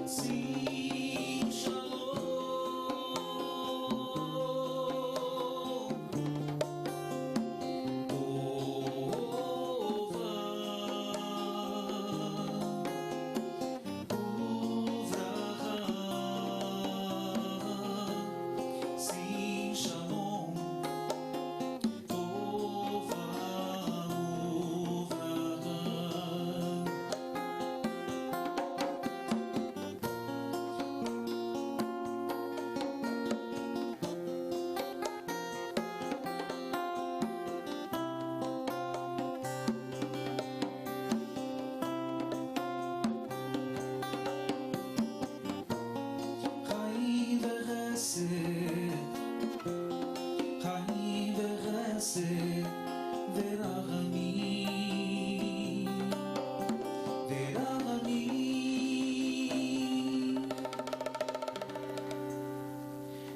Sim, shalom. Tova uvraha. Sim, shalom. Tova חיים וחסד ורחמים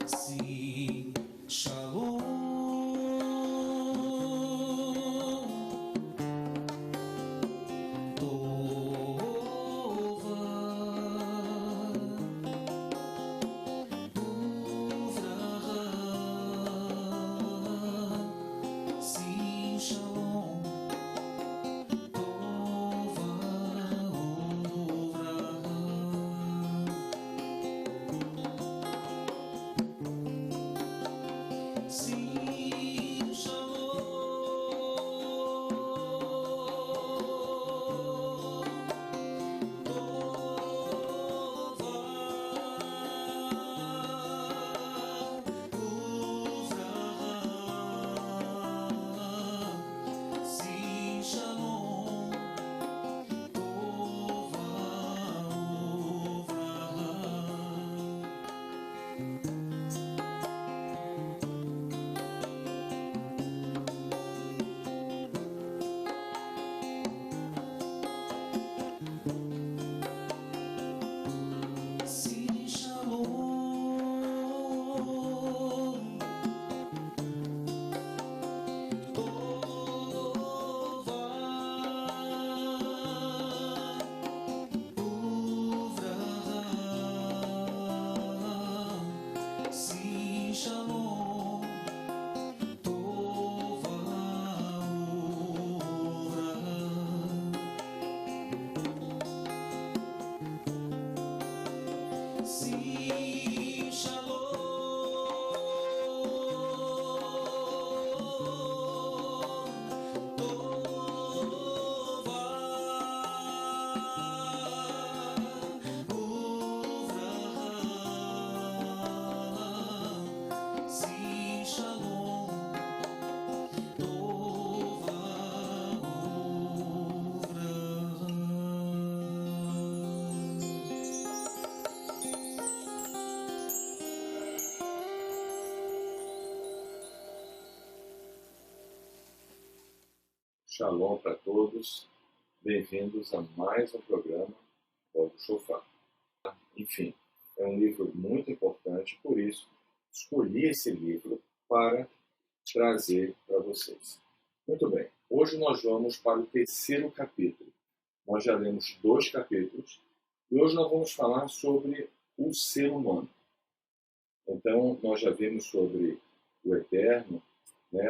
שים שלום טובה sim, shalom, tova uvraha. Sim, shalom, tova uvraha. Sim, shalom, tova uvraha. Sim, shalom, tova uvraha. Sim, shalom, tova uvraha. Sim, shalom, tova uvraha. Sim, shalom, tova Shalom para todos, bem-vindos a mais um programa do Shofar. Enfim, é um livro muito importante, por isso escolhi esse livro para trazer para vocês. Muito bem, hoje nós vamos para o terceiro capítulo. Nós já lemos 2 capítulos e hoje nós vamos falar sobre o ser humano. Então, nós já vimos sobre o Eterno,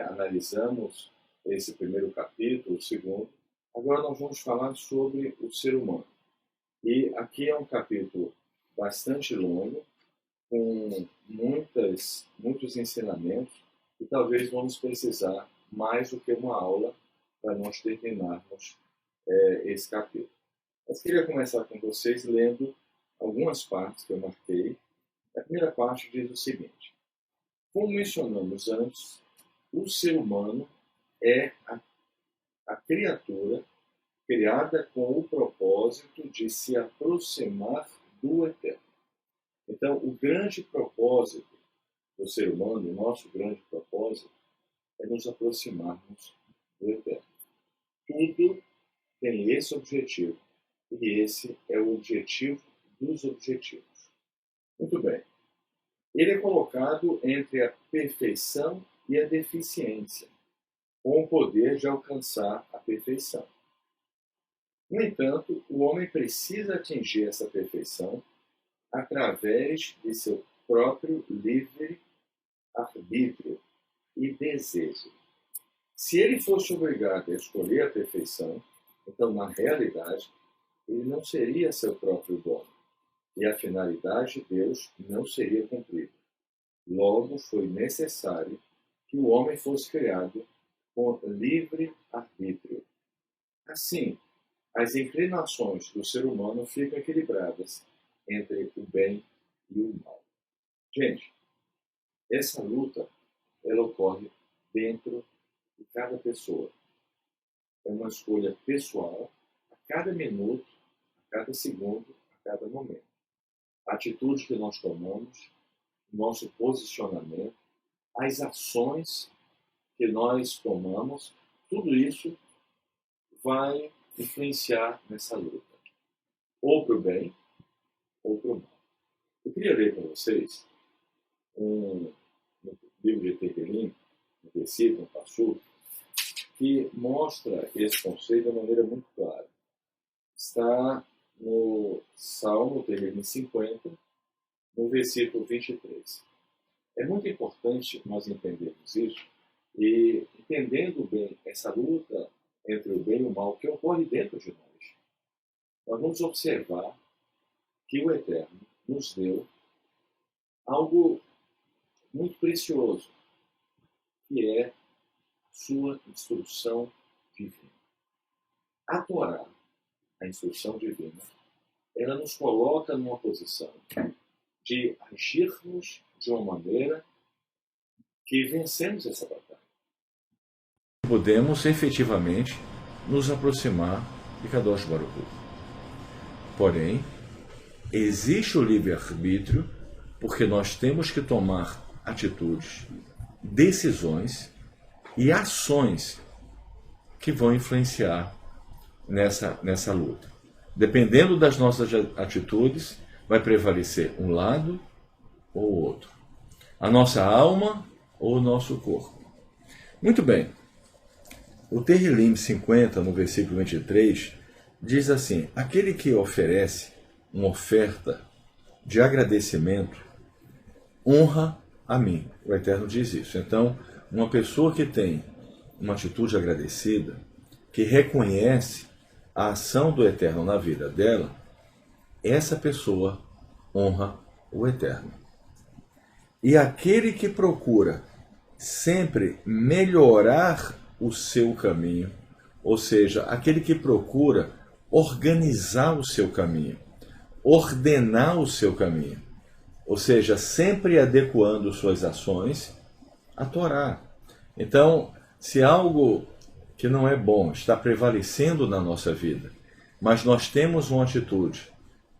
analisamos esse primeiro capítulo, o segundo. Agora nós vamos falar sobre o ser humano. E aqui é um capítulo bastante longo, com muitos ensinamentos, e talvez vamos precisar mais do que uma aula para nós terminarmos esse capítulo. Mas queria começar com vocês lendo algumas partes que eu marquei. A primeira parte diz o seguinte: como mencionamos antes, o ser humano é a criatura criada com o propósito de se aproximar do Eterno. Então, o grande propósito do ser humano, o nosso grande propósito, é nos aproximarmos do Eterno. Tudo tem esse objetivo, e esse é o objetivo dos objetivos. Muito bem. Ele é colocado entre a perfeição e a deficiência, com o poder de alcançar a perfeição. No entanto, o homem precisa atingir essa perfeição através de seu próprio livre-arbítrio e desejo. Se ele fosse obrigado a escolher a perfeição, então, na realidade, ele não seria seu próprio dono, e a finalidade de Deus não seria cumprida. Logo, foi necessário que o homem fosse criado com livre-arbítrio. Assim, as inclinações do ser humano ficam equilibradas entre o bem e o mal. Gente, essa luta, ela ocorre dentro de cada pessoa. É uma escolha pessoal a cada minuto, a cada segundo, a cada momento. A atitude que nós tomamos, nosso posicionamento, as ações que nós tomamos, tudo isso vai influenciar nessa luta, ou para o bem, ou para o mal. Eu queria ler para vocês no livro de Tehilim, um versículo, um passo, que mostra esse conceito de maneira muito clara. Está no Salmo Tehilim 50, no versículo 23. É muito importante nós entendermos isso, e entendendo bem essa luta entre o bem e o mal que ocorre dentro de nós vamos observar que o Eterno nos deu algo muito precioso, que é a sua instrução divina. A Torá, a instrução divina, ela nos coloca numa posição de agirmos de uma maneira que vencemos essa batalha. Podemos efetivamente nos aproximar de Kadosh Baruch Hu. Porém, existe o livre-arbítrio, porque nós temos que tomar atitudes, decisões e ações que vão influenciar nessa luta. Dependendo das nossas atitudes, vai prevalecer um lado ou outro. A nossa alma ou o nosso corpo. Muito bem. O Tehilim 50, no versículo 23, diz assim: aquele que oferece uma oferta de agradecimento honra a mim. O Eterno diz isso. Então, uma pessoa que tem uma atitude agradecida, que reconhece a ação do Eterno na vida dela, essa pessoa honra o Eterno. E aquele que procura sempre melhorar o seu caminho, ou seja, aquele que procura organizar o seu caminho, ordenar o seu caminho, ou seja, sempre adequando suas ações à Torá. Então, se algo que não é bom está prevalecendo na nossa vida, mas nós temos uma atitude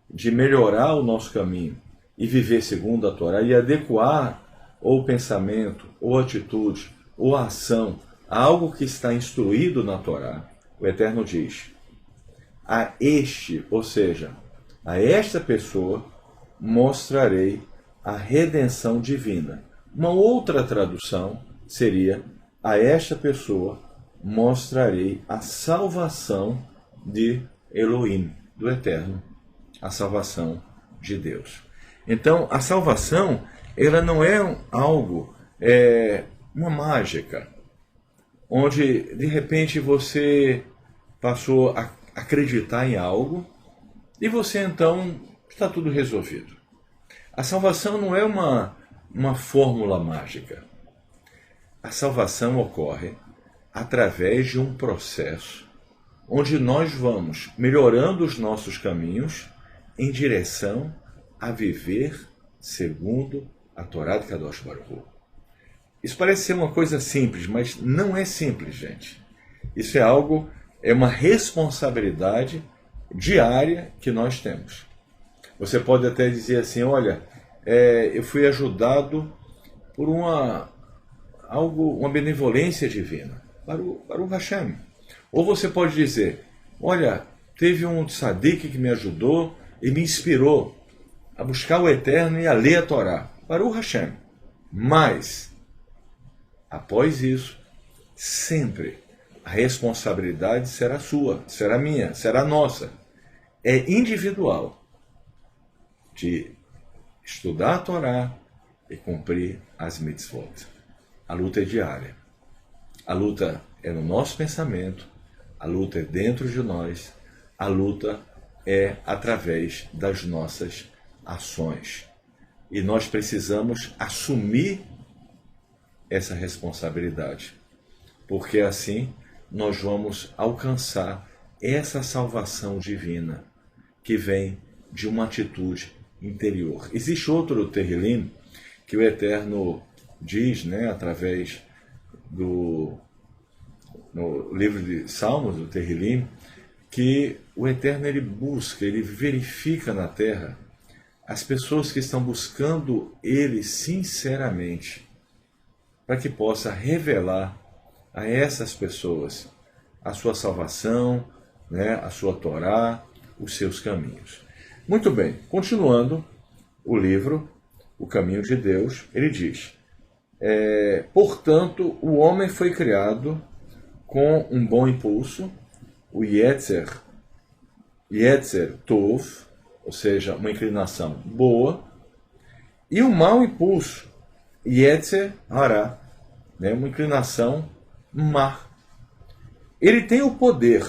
de melhorar o nosso caminho e viver segundo a Torá e adequar ou o pensamento, ou a atitude, ou a ação a algo que está instruído na Torá, o Eterno diz: a este, ou seja, a esta pessoa mostrarei a redenção divina. Uma outra tradução seria: a esta pessoa mostrarei a salvação de Elohim, do Eterno, a salvação de Deus. Então, a salvação, ela não é algo, uma mágica, onde de repente você passou a acreditar em algo e você então está tudo resolvido. A salvação não é uma fórmula mágica. A salvação ocorre através de um processo onde nós vamos melhorando os nossos caminhos em direção a viver segundo a Torá de Kadosh Baruch Hu. Isso parece ser uma coisa simples, mas não é simples, gente. Isso é uma responsabilidade diária que nós temos. Você pode até dizer assim: olha, eu fui ajudado por uma benevolência divina, Baruch Hashem. Ou você pode dizer: olha, teve um tzadik que me ajudou e me inspirou a buscar o Eterno e a ler a Torá, Baruch Hashem. Mas, após isso, sempre a responsabilidade será sua, será minha, será nossa. É individual de estudar a Torá e cumprir as mitzvot. A luta é diária. A luta é no nosso pensamento, a luta é dentro de nós, a luta é através das nossas ações. E nós precisamos assumir essa responsabilidade, porque assim nós vamos alcançar essa salvação divina que vem de uma atitude interior. Existe outro Terrilim que o Eterno diz, através no livro de Salmos, do Terrilim, que o Eterno ele busca, ele verifica na terra as pessoas que estão buscando ele sinceramente, para que possa revelar a essas pessoas a sua salvação, a sua Torá, os seus caminhos. Muito bem, continuando o livro, O Caminho de Deus, ele diz: portanto, o homem foi criado com um bom impulso, o Yetzer Tov, ou seja, uma inclinação boa, e um mau impulso, Yetzer Hara, uma inclinação má. Ele tem o poder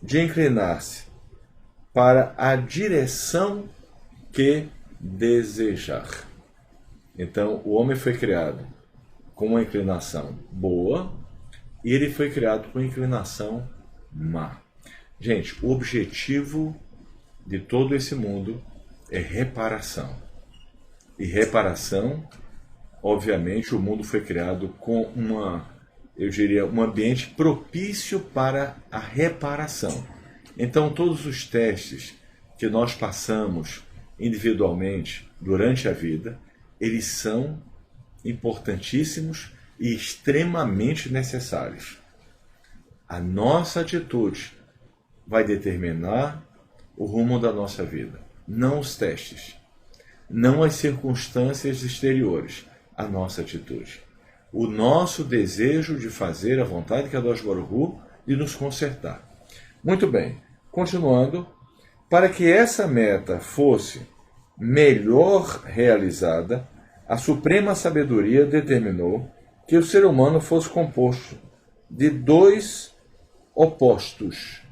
de inclinar-se para a direção que desejar. Então, o homem foi criado com uma inclinação boa e ele foi criado com inclinação má. Gente, o objetivo de todo esse mundo é reparação. E reparação, obviamente, o mundo foi criado com um ambiente propício para a reparação. Então, todos os testes que nós passamos individualmente durante a vida, eles são importantíssimos e extremamente necessários. A nossa atitude vai determinar o rumo da nossa vida, não os testes, não as circunstâncias exteriores, a nossa atitude. O nosso desejo de fazer a vontade de Kadosh Baruch Hu e nos consertar. Muito bem, continuando, para que essa meta fosse melhor realizada, a suprema sabedoria determinou que o ser humano fosse composto de dois opostos.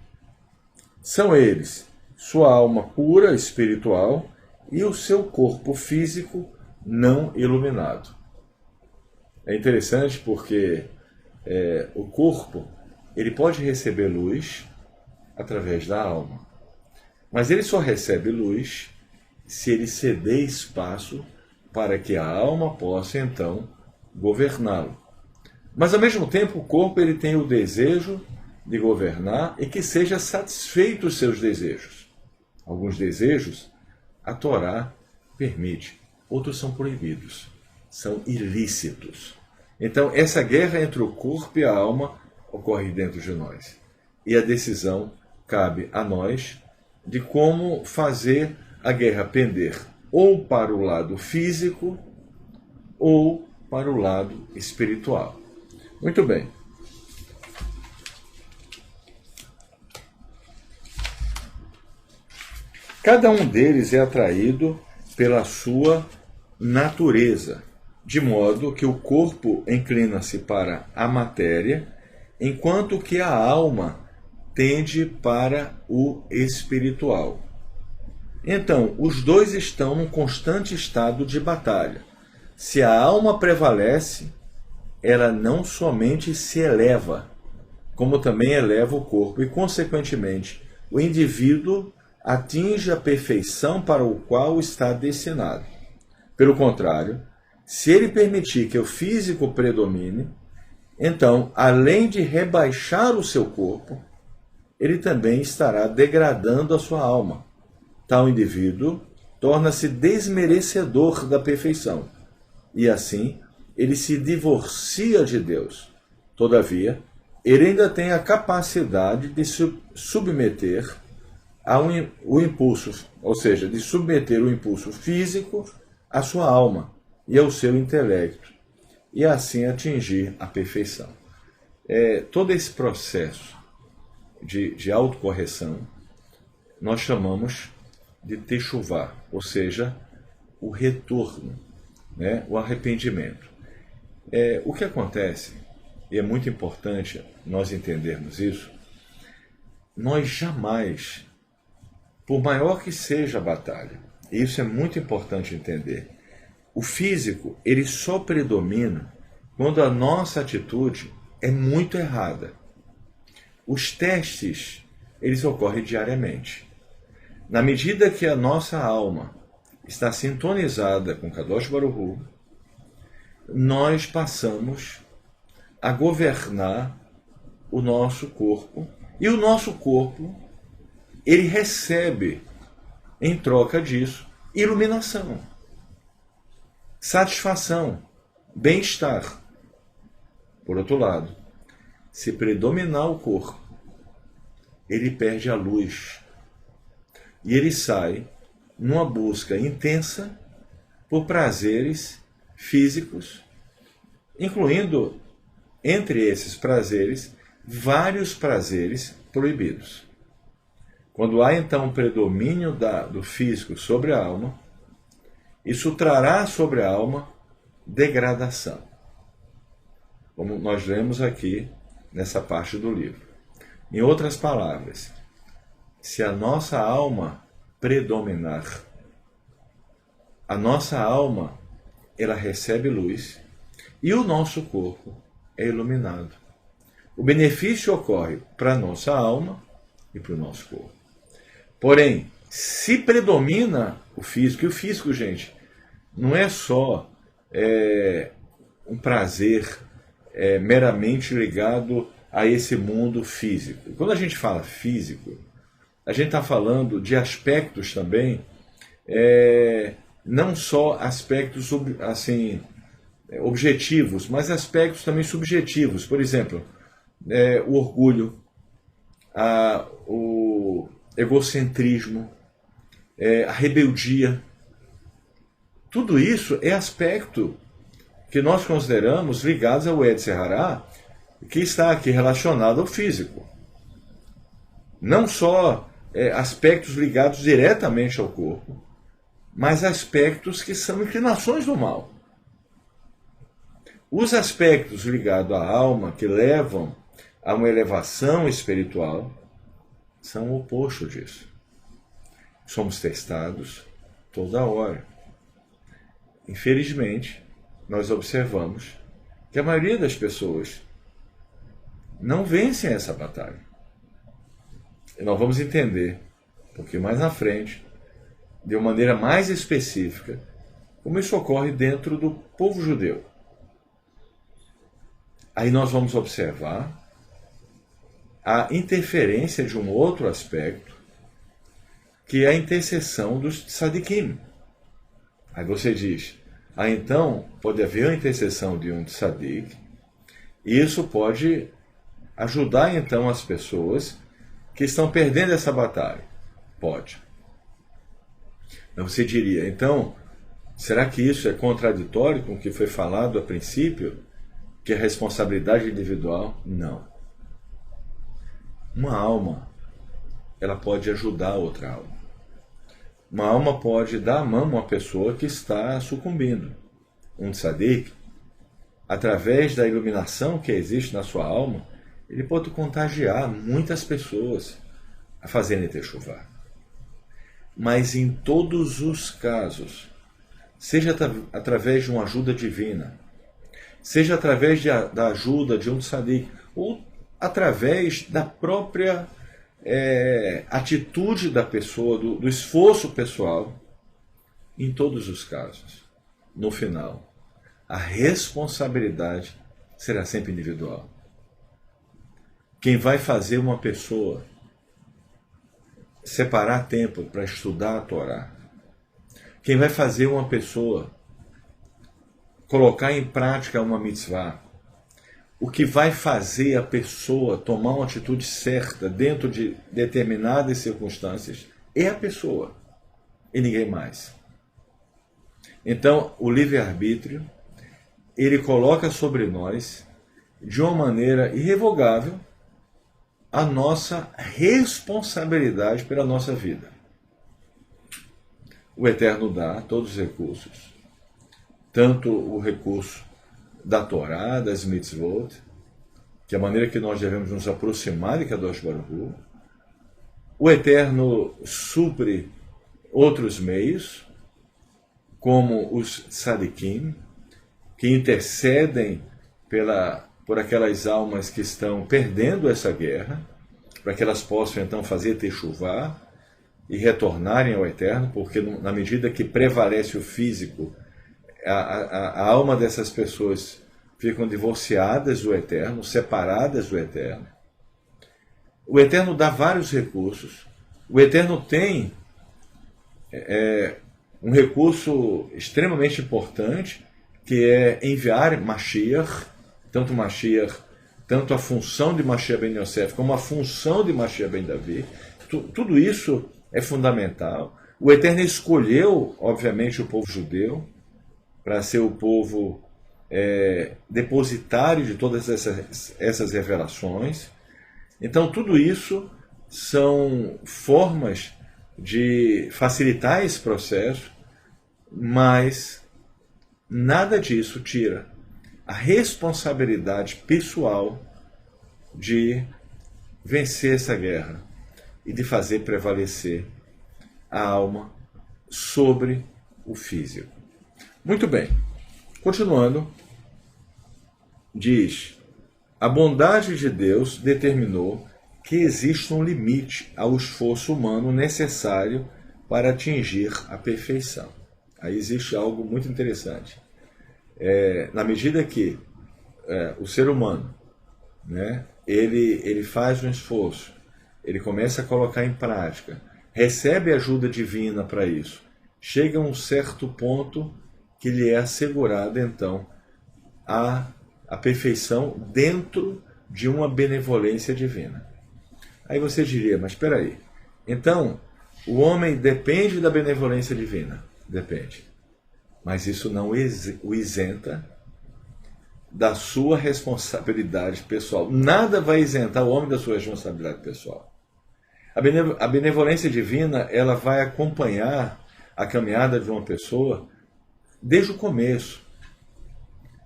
São eles sua alma pura, espiritual, e o seu corpo físico não iluminado. É interessante porque o corpo ele pode receber luz através da alma, mas ele só recebe luz se ele ceder espaço para que a alma possa então governá-lo. Mas ao mesmo tempo o corpo ele tem o desejo de governar e que seja satisfeito os seus desejos. Alguns desejos a Torá permite, outros são proibidos, são ilícitos. Então essa guerra entre o corpo e a alma ocorre dentro de nós. E a decisão cabe a nós de como fazer a guerra pender ou para o lado físico ou para o lado espiritual. Muito bem. Cada um deles é atraído pela sua natureza, de modo que o corpo inclina-se para a matéria, enquanto que a alma tende para o espiritual. Então, os dois estão num constante estado de batalha. Se a alma prevalece, ela não somente se eleva, como também eleva o corpo, e, consequentemente, o indivíduo atinge a perfeição para o qual está destinado. Pelo contrário, se ele permitir que o físico predomine, então, além de rebaixar o seu corpo, ele também estará degradando a sua alma. Tal indivíduo torna-se desmerecedor da perfeição, e assim ele se divorcia de Deus. Todavia, ele ainda tem a capacidade de submeter o impulso, ou seja, de submeter o impulso físico à sua alma e ao seu intelecto, e assim atingir a perfeição. Todo esse processo de autocorreção nós chamamos de techuvá, ou seja, o retorno, né? O arrependimento. O que acontece, e é muito importante nós entendermos isso, nós jamais, por maior que seja a batalha, e isso é muito importante entender, o físico ele só predomina quando a nossa atitude é muito errada. Os testes, eles ocorrem diariamente. Na medida que a nossa alma está sintonizada com Kadosh Baruch Hu, nós passamos a governar o nosso corpo, e o nosso corpo, ele recebe, em troca disso, iluminação, satisfação, bem-estar. Por outro lado, se predominar o corpo, ele perde a luz e ele sai numa busca intensa por prazeres físicos, incluindo, entre esses prazeres, vários prazeres proibidos. Quando há então um predomínio do físico sobre a alma, isso trará sobre a alma degradação, como nós lemos aqui nessa parte do livro. Em outras palavras, se a nossa alma predominar, a nossa alma ela recebe luz e o nosso corpo é iluminado. O benefício ocorre para a nossa alma e para o nosso corpo. Porém, se predomina o físico, e o físico, gente, não é só um prazer meramente ligado a esse mundo físico. Quando a gente fala físico, a gente está falando de aspectos também, não só aspectos assim, objetivos, mas aspectos também subjetivos. Por exemplo, o orgulho, o egocentrismo, a rebeldia. Tudo isso é aspecto que nós consideramos ligados ao Yetzer Hará, que está aqui relacionado ao físico. Não só aspectos ligados diretamente ao corpo, mas aspectos que são inclinações do mal. Os aspectos ligados à alma, que levam a uma elevação espiritual, são o oposto disso. Somos testados toda hora. Infelizmente, nós observamos que a maioria das pessoas não vencem essa batalha. E nós vamos entender, um pouquinho mais na frente, de uma maneira mais específica, como isso ocorre dentro do povo judeu. Aí nós vamos observar a interferência de um outro aspecto, que é a intercessão dos tzadikim. Aí você diz, então pode haver a intercessão de um tzadik, e isso pode ajudar então as pessoas que estão perdendo essa batalha. Pode. Mas você diria, então, será que isso é contraditório com o que foi falado a princípio, que é responsabilidade individual? Não. Uma alma, ela pode ajudar outra alma. Uma alma pode dar a mão a uma pessoa que está sucumbindo. Um tzadik, através da iluminação que existe na sua alma, ele pode contagiar muitas pessoas a fazerem techuvá. Mas em todos os casos, seja através de uma ajuda divina, seja através da ajuda de um tzadik, ou através da própria atitude da pessoa, do esforço pessoal, em todos os casos, no final, a responsabilidade será sempre individual. Quem vai fazer uma pessoa separar tempo para estudar a Torá, quem vai fazer uma pessoa colocar em prática uma mitzvah, o que vai fazer a pessoa tomar uma atitude certa dentro de determinadas circunstâncias é a pessoa e ninguém mais. Então, o livre-arbítrio, ele coloca sobre nós, de uma maneira irrevogável, a nossa responsabilidade pela nossa vida. o Eterno dá todos os recursos, tanto o recurso da Torá, das mitzvot, que é a maneira que nós devemos nos aproximar de Kadosh Baruch Hu. O Eterno supre outros meios, como os tzadikim, que intercedem por aquelas almas que estão perdendo essa guerra, para que elas possam então fazer techuvá e retornarem ao Eterno, porque na medida que prevalece o físico, a alma dessas pessoas ficam divorciadas do Eterno, separadas do Eterno. O Eterno dá vários recursos. O Eterno tem um recurso extremamente importante, que é enviar Mashiach, tanto a função de Mashiach ben Yosef como a função de Mashiach ben Davi. Tudo isso é fundamental. O Eterno escolheu, obviamente, o povo judeu para ser o povo depositário de todas essas revelações. Então, tudo isso são formas de facilitar esse processo, mas nada disso tira a responsabilidade pessoal de vencer essa guerra e de fazer prevalecer a alma sobre o físico. Muito bem. Continuando, diz: a bondade de Deus determinou que existe um limite ao esforço humano necessário para atingir a perfeição. Aí existe algo muito interessante. Na medida que o ser humano, né, ele faz um esforço, ele começa a colocar em prática, recebe ajuda divina para isso, chega a um certo ponto que lhe é assegurada então a perfeição dentro de uma benevolência divina. Aí você diria, mas espera aí, então o homem depende da benevolência divina? Depende. Mas isso não o isenta da sua responsabilidade pessoal. Nada vai isentar o homem da sua responsabilidade pessoal. A benevolência divina, ela vai acompanhar a caminhada de uma pessoa desde o começo.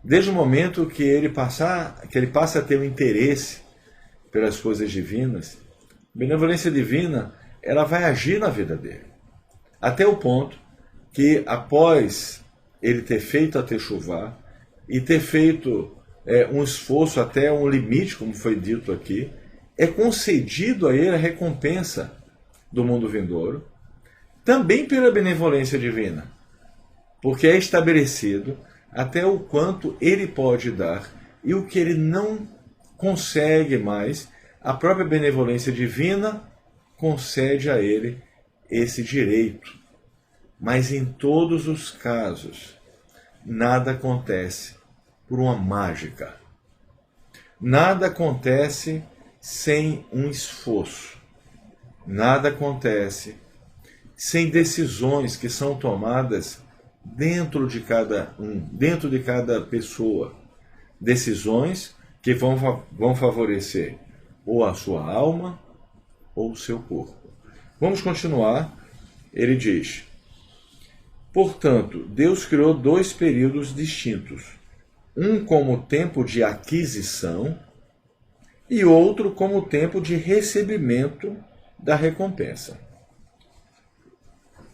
Desde o momento que ele passa a ter um interesse pelas coisas divinas, a benevolência divina, ela vai agir na vida dele. Até o ponto que, após ele ter feito a techuvá e ter feito um esforço até um limite, como foi dito aqui, é concedido a ele a recompensa do mundo vindouro, também pela benevolência divina, porque é estabelecido até o quanto ele pode dar e o que ele não consegue mais, a própria benevolência divina concede a ele esse direito. Mas em todos os casos, nada acontece por uma mágica. Nada acontece sem um esforço. Nada acontece sem decisões que são tomadas dentro de cada pessoa. Decisões que vão favorecer ou a sua alma ou o seu corpo. Vamos continuar. Ele diz: portanto, Deus criou dois períodos distintos, um como tempo de aquisição e outro como tempo de recebimento da recompensa.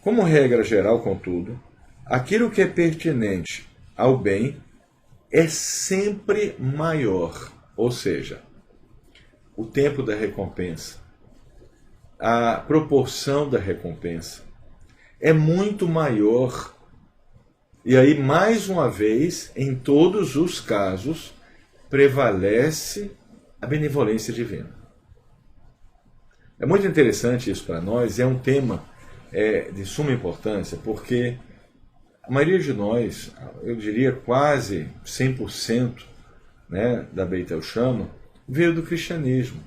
Como regra geral, contudo, aquilo que é pertinente ao bem é sempre maior, ou seja, o tempo da recompensa, a proporção da recompensa é muito maior. E aí, mais uma vez, em todos os casos, prevalece a benevolência divina. É muito interessante isso para nós, é um tema de suma importância, porque a maioria de nós, eu diria quase 100%, né, da Beit El Shama, veio do cristianismo.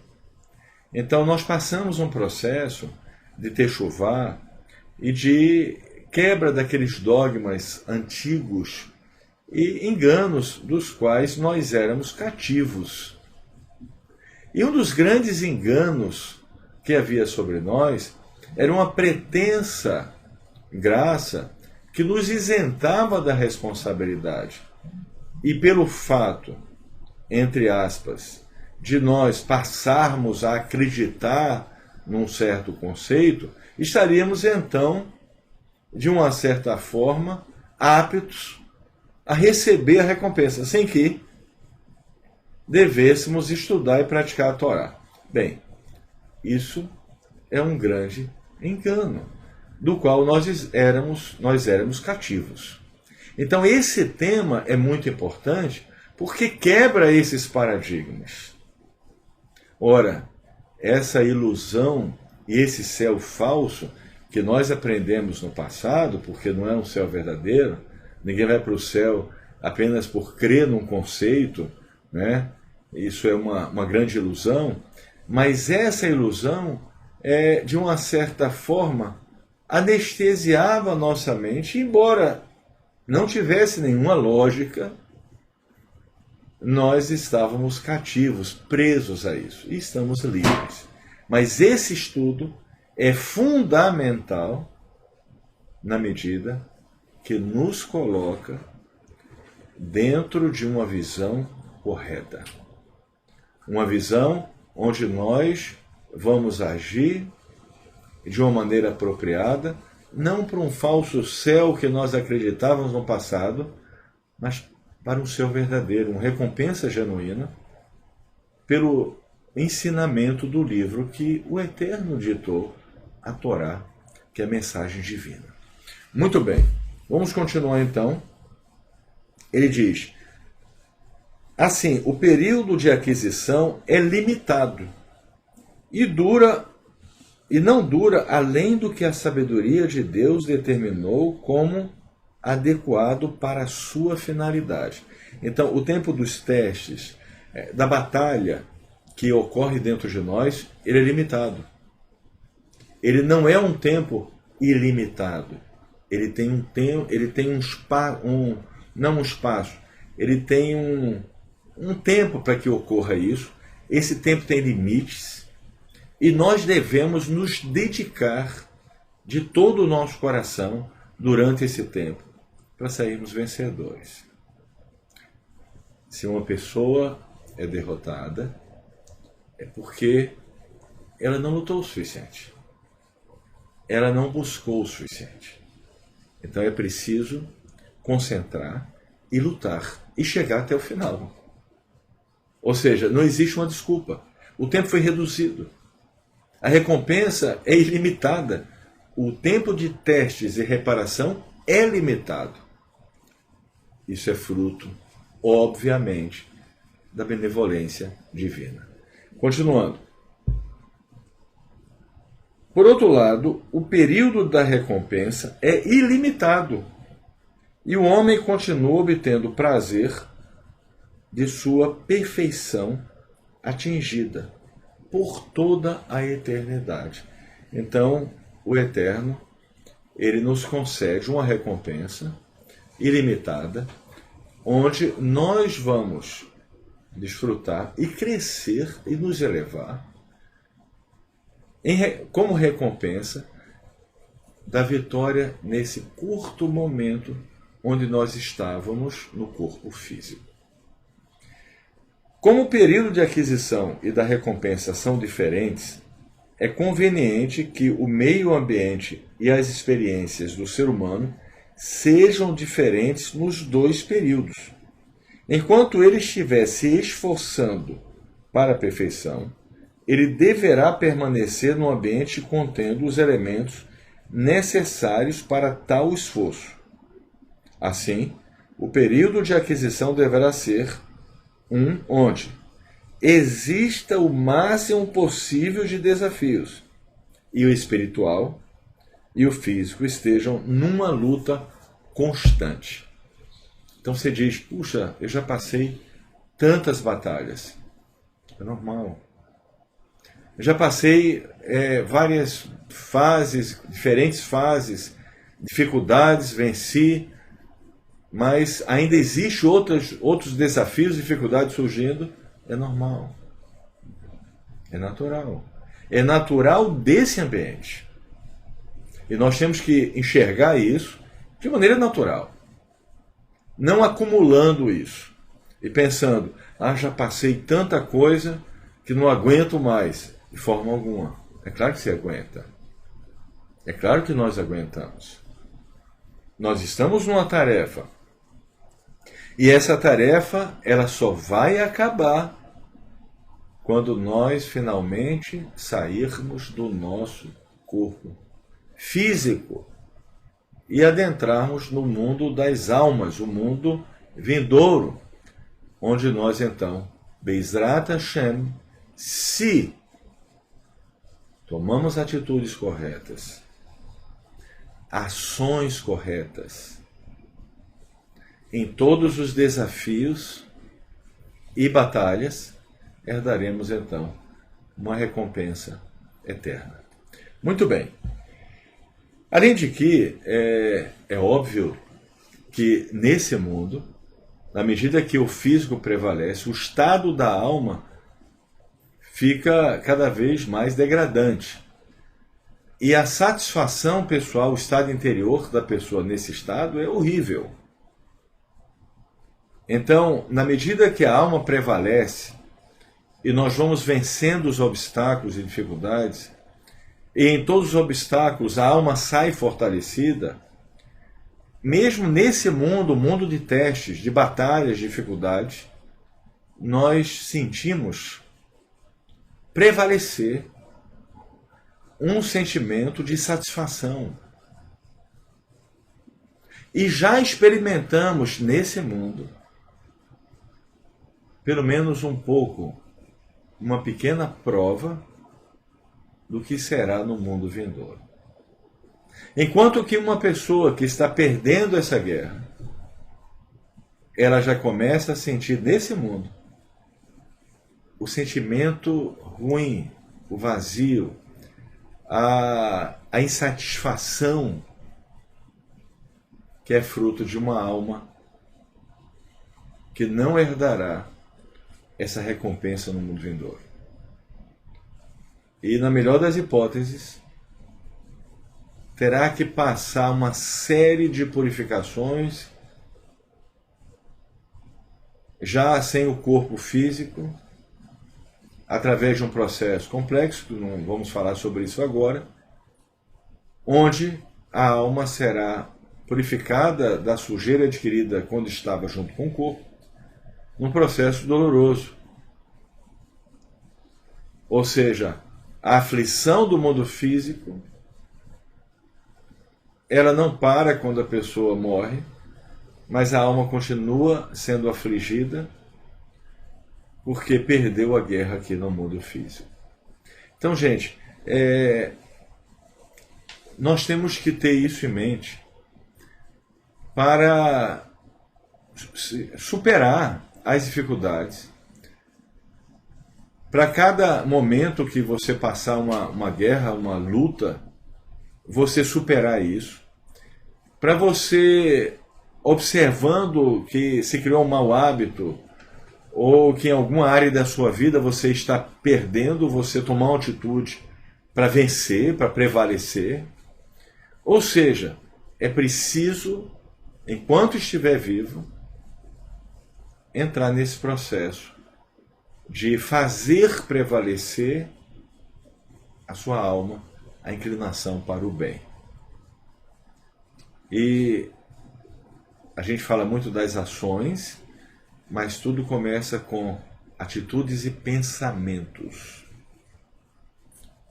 Então nós passamos um processo de techuvá e de quebra daqueles dogmas antigos e enganos dos quais nós éramos cativos. E um dos grandes enganos que havia sobre nós era uma pretensa graça que nos isentava da responsabilidade. E pelo fato, entre aspas, de nós passarmos a acreditar num certo conceito, estaríamos então, de uma certa forma, aptos a receber a recompensa, sem que devêssemos estudar e praticar a Torá. Bem, isso é um grande engano, do qual nós éramos cativos. Então esse tema é muito importante porque quebra esses paradigmas. Ora, essa ilusão e esse céu falso que nós aprendemos no passado, porque não é um céu verdadeiro, ninguém vai para o céu apenas por crer num conceito, né? Isso é uma grande ilusão, mas essa ilusão, de uma certa forma, anestesiava a nossa mente, embora não tivesse nenhuma lógica, nós estávamos cativos, presos a isso, e estamos livres. Mas esse estudo é fundamental na medida que nos coloca dentro de uma visão correta. Uma visão onde nós vamos agir de uma maneira apropriada, não para um falso céu que nós acreditávamos no passado, mas para um céu verdadeiro, uma recompensa genuína, pelo ensinamento do livro que o Eterno ditou, a Torá, que é a mensagem divina. Muito bem, vamos continuar então. Ele diz: assim, o período de aquisição é limitado e não dura além do que a sabedoria de Deus determinou como adequado para a sua finalidade. Então, o tempo dos testes, da batalha que ocorre dentro de nós, ele é limitado. Ele não é um tempo ilimitado. Ele tem um tempo, ele tem não um espaço, ele tem um tempo para que ocorra isso. Esse tempo tem limites e nós devemos nos dedicar de todo o nosso coração durante esse tempo para sairmos vencedores. Se uma pessoa é derrotada, é porque ela não lutou o suficiente. Ela não buscou o suficiente. Então é preciso concentrar e lutar e chegar até o final. Ou seja, não existe uma desculpa. O tempo foi reduzido. A recompensa é ilimitada. O tempo de testes e reparação é limitado. Isso é fruto, obviamente, da benevolência divina. Continuando. Por outro lado, o período da recompensa é ilimitado e o homem continua obtendo prazer de sua perfeição atingida por toda a eternidade. Então, o Eterno, ele nos concede uma recompensa ilimitada, onde nós vamos desfrutar e crescer e nos elevar como recompensa da vitória nesse curto momento onde nós estávamos no corpo físico. Como o período de aquisição e da recompensa são diferentes, é conveniente que o meio ambiente e as experiências do ser humano sejam diferentes nos dois períodos. Enquanto ele estiver se esforçando para a perfeição, ele deverá permanecer no ambiente contendo os elementos necessários para tal esforço. Assim, o período de aquisição deverá ser onde exista o máximo possível de desafios e o espiritual e o físico estejam numa luta constante. Então você diz, puxa, eu já passei tantas batalhas. É normal. Eu já passei várias fases, diferentes fases, dificuldades, venci, mas ainda existem outros desafios, dificuldades surgindo. É normal. É natural. É natural desse ambiente. E nós temos que enxergar isso de maneira natural, não acumulando isso e pensando, já passei tanta coisa que não aguento mais, de forma alguma. É claro que você aguenta. É claro que nós aguentamos. Nós estamos numa tarefa. E essa tarefa, ela só vai acabar quando nós finalmente sairmos do nosso corpo físico e adentrarmos no mundo das almas, o mundo vindouro, onde nós então, Be'ezrat Hashem, se tomamos atitudes corretas, ações corretas, em todos os desafios e batalhas, herdaremos então uma recompensa eterna. Muito bem. Além de que, é óbvio que nesse mundo, na medida que o físico prevalece, o estado da alma fica cada vez mais degradante. E a satisfação pessoal, o estado interior da pessoa nesse estado é horrível. Então, na medida que a alma prevalece e nós vamos vencendo os obstáculos e dificuldades, e em todos os obstáculos a alma sai fortalecida, mesmo nesse mundo, mundo de testes, de batalhas, de dificuldades, nós sentimos prevalecer um sentimento de satisfação. E já experimentamos nesse mundo, pelo menos um pouco, uma pequena prova do que será no mundo vindouro. Enquanto que uma pessoa que está perdendo essa guerra, ela já começa a sentir nesse mundo o sentimento ruim, o vazio, a insatisfação que é fruto de uma alma que não herdará essa recompensa no mundo vindouro. E, na melhor das hipóteses, terá que passar uma série de purificações, já sem o corpo físico, através de um processo complexo, que não vamos falar sobre isso agora, onde a alma será purificada da sujeira adquirida quando estava junto com o corpo, num processo doloroso. Ou seja, a aflição do mundo físico, ela não para quando a pessoa morre, mas a alma continua sendo afligida porque perdeu a guerra aqui no mundo físico. Então, gente, nós temos que ter isso em mente para superar as dificuldades. Para cada momento que você passar uma guerra, uma luta, você superar isso. Para você, observando que se criou um mau hábito, ou que em alguma área da sua vida você está perdendo, você tomar uma atitude para vencer, para prevalecer. Ou seja, é preciso, enquanto estiver vivo, entrar nesse processo de fazer prevalecer a sua alma, a inclinação para o bem. E a gente fala muito das ações, mas tudo começa com atitudes e pensamentos.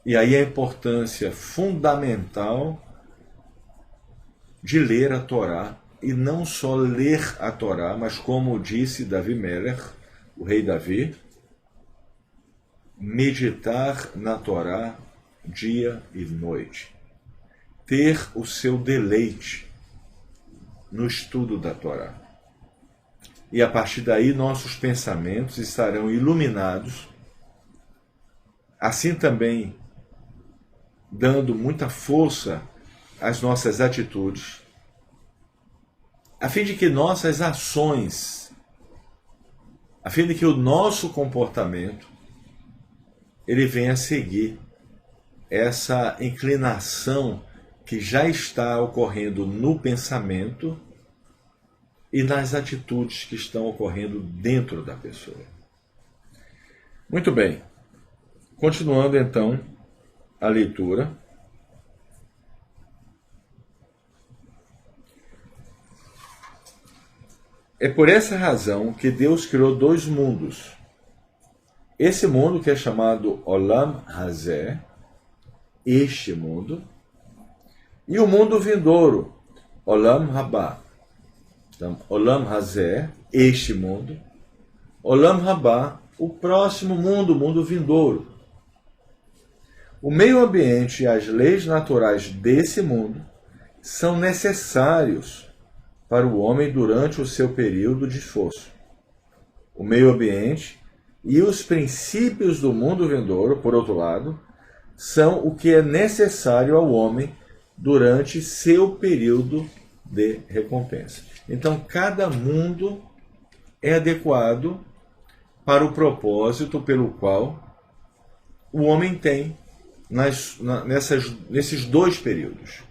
E aí a importância fundamental de ler a Torá, e não só ler a Torá, mas como disse Davi Melech, o rei Davi, meditar na Torá dia e noite. Ter o seu deleite no estudo da Torá. E a partir daí nossos pensamentos estarão iluminados, assim também dando muita força às nossas atitudes, a fim de que nossas ações, a fim de que o nosso comportamento, ele venha a seguir essa inclinação que já está ocorrendo no pensamento e nas atitudes que estão ocorrendo dentro da pessoa. Muito bem. Continuando então a leitura. É por essa razão que Deus criou dois mundos. Esse mundo que é chamado Olam Hazé, este mundo, e o mundo vindouro, Olam Rabá. Então, Olam Hazé, este mundo, Olam Rabá, o próximo mundo, o mundo vindouro. O meio ambiente e as leis naturais desse mundo são necessários para o homem durante o seu período de esforço. O meio ambiente e os princípios do mundo vindouro, por outro lado, são o que é necessário ao homem durante seu período de recompensa. Então, cada mundo é adequado para o propósito pelo qual o homem tem nesses dois períodos.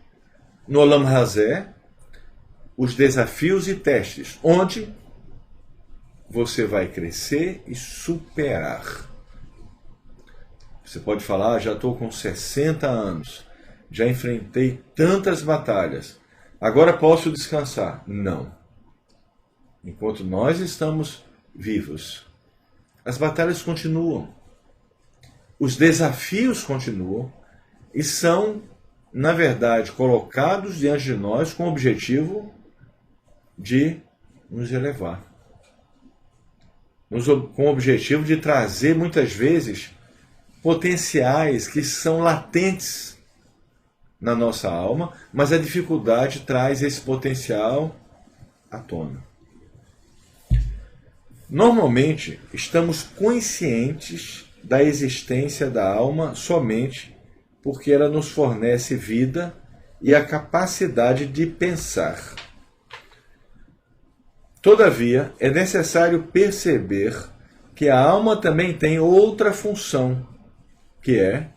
No Olam Hazé, os desafios e testes, onde você vai crescer e superar. Você pode falar, já estou com 60 anos, já enfrentei tantas batalhas, agora posso descansar. Não. Enquanto nós estamos vivos, as batalhas continuam, os desafios continuam e são, na verdade, colocados diante de nós com o objetivo de nos elevar. Com o objetivo de trazer, muitas vezes, potenciais que são latentes na nossa alma, mas a dificuldade traz esse potencial à tona. Normalmente, estamos conscientes da existência da alma somente porque ela nos fornece vida e a capacidade de pensar. Todavia, é necessário perceber que a alma também tem outra função, que é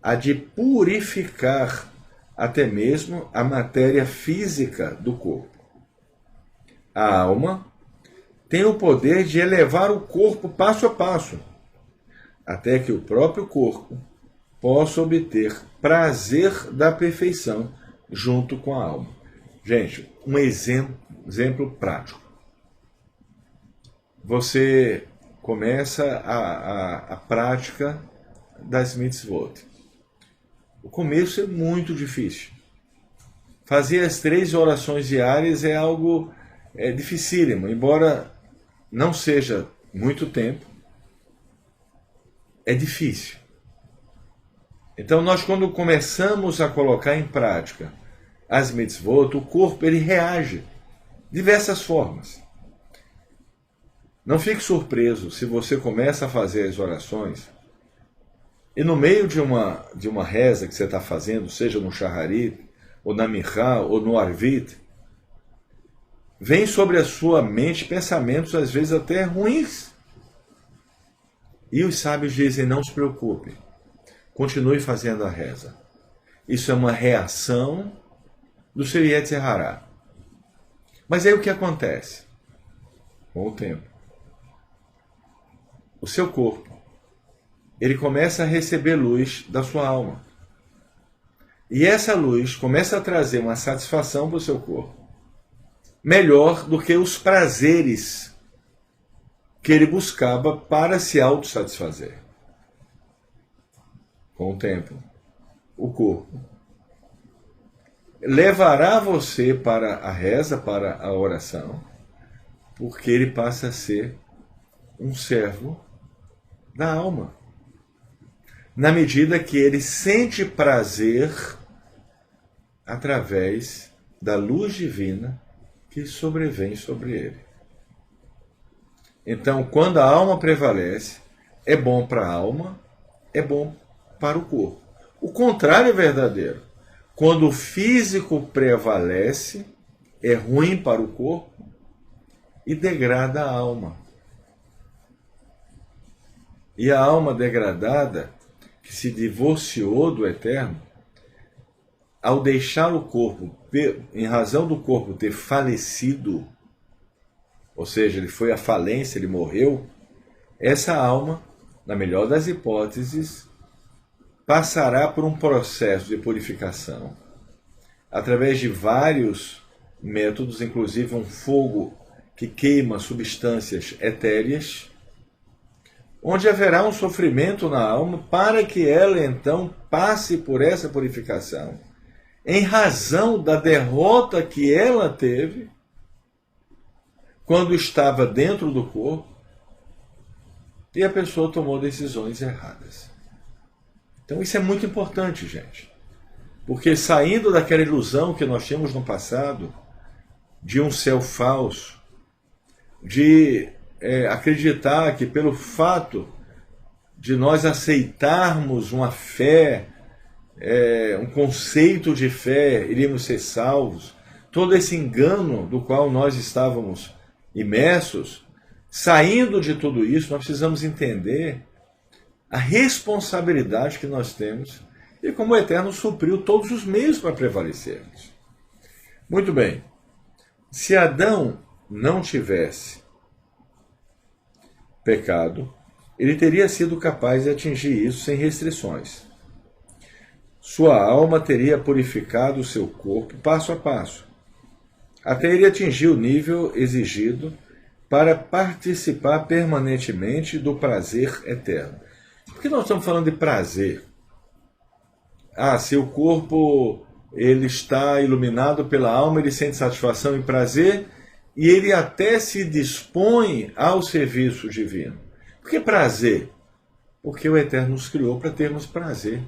a de purificar até mesmo a matéria física do corpo. A alma tem o poder de elevar o corpo passo a passo, até que o próprio corpo possa obter prazer da perfeição junto com a alma. Gente, um exemplo prático. Você começa a prática das mitzvot. O começo é muito difícil. Fazer as 3 orações diárias é algo dificílimo, embora não seja muito tempo, é difícil. Então nós, quando começamos a colocar em prática as mitzvot, o corpo ele reage de diversas formas. Não fique surpreso se você começa a fazer as orações e no meio de uma reza que você está fazendo, seja no Shaharit, ou na Minhá, ou no Arvit, vem sobre a sua mente pensamentos às vezes até ruins. E os sábios dizem, não se preocupe, continue fazendo a reza. Isso é uma reação do seu Yetzer Hará. Mas aí o que acontece? Com o tempo, o seu corpo, ele começa a receber luz da sua alma. E essa luz começa a trazer uma satisfação para o seu corpo, melhor do que os prazeres que ele buscava para se autossatisfazer. Com o tempo, o corpo levará você para a reza, para a oração, porque ele passa a ser um servo da alma, na medida que ele sente prazer através da luz divina que sobrevém sobre ele. Então, quando a alma prevalece, é bom para a alma, é bom para o corpo. O contrário é verdadeiro. Quando o físico prevalece, é ruim para o corpo e degrada a alma. E a alma degradada, que se divorciou do Eterno, ao deixar o corpo, em razão do corpo ter falecido, ou seja, ele foi à falência, ele morreu, essa alma, na melhor das hipóteses, passará por um processo de purificação, através de vários métodos, inclusive um fogo que queima substâncias etéreas, onde haverá um sofrimento na alma para que ela então passe por essa purificação, em razão da derrota que ela teve quando estava dentro do corpo e a pessoa tomou decisões erradas. Então isso é muito importante, gente. Porque saindo daquela ilusão que nós tínhamos no passado, de um céu falso, de acreditar que pelo fato de nós aceitarmos uma fé, um conceito de fé, iríamos ser salvos, todo esse engano do qual nós estávamos imersos, saindo de tudo isso, nós precisamos entender a responsabilidade que nós temos e como o Eterno supriu todos os meios para prevalecermos. Muito bem. Se Adão não tivesse pecado, ele teria sido capaz de atingir isso sem restrições. Sua alma teria purificado o seu corpo passo a passo, até ele atingir o nível exigido para participar permanentemente do prazer eterno. Por que nós estamos falando de prazer? Se o corpo ele está iluminado pela alma, ele sente satisfação e prazer, e ele até se dispõe ao serviço divino. Por que prazer? Porque o Eterno nos criou para termos prazer.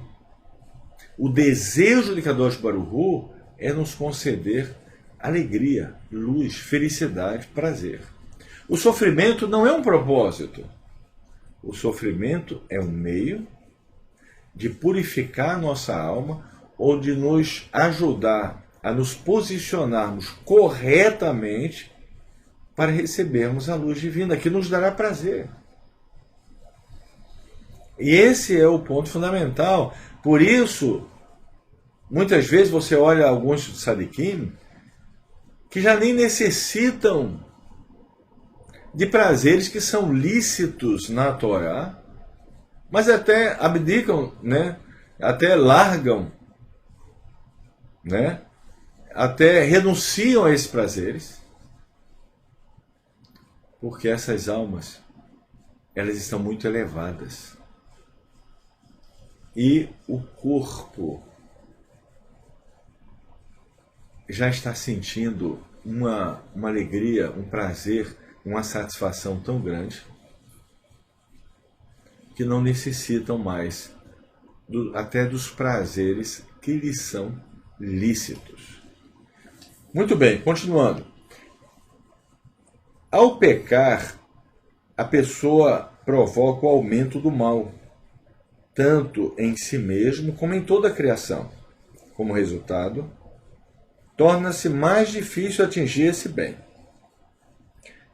O desejo de Kadosh Baruch Hu é nos conceder alegria, luz, felicidade, prazer. O sofrimento não é um propósito. O sofrimento é um meio de purificar nossa alma ou de nos ajudar a nos posicionarmos corretamente para recebermos a luz divina, que nos dará prazer. E esse é o ponto fundamental. Por isso, muitas vezes você olha alguns tzadikim que já nem necessitam de prazeres que são lícitos na Torá, mas até abdicam, até largam, até renunciam a esses prazeres, porque essas almas, elas estão muito elevadas. E o corpo já está sentindo uma alegria, um prazer, uma satisfação tão grande que não necessitam mais até dos prazeres que lhes são lícitos. Muito bem, continuando. Ao pecar, a pessoa provoca o aumento do mal, tanto em si mesmo como em toda a criação. Como resultado, torna-se mais difícil atingir esse bem.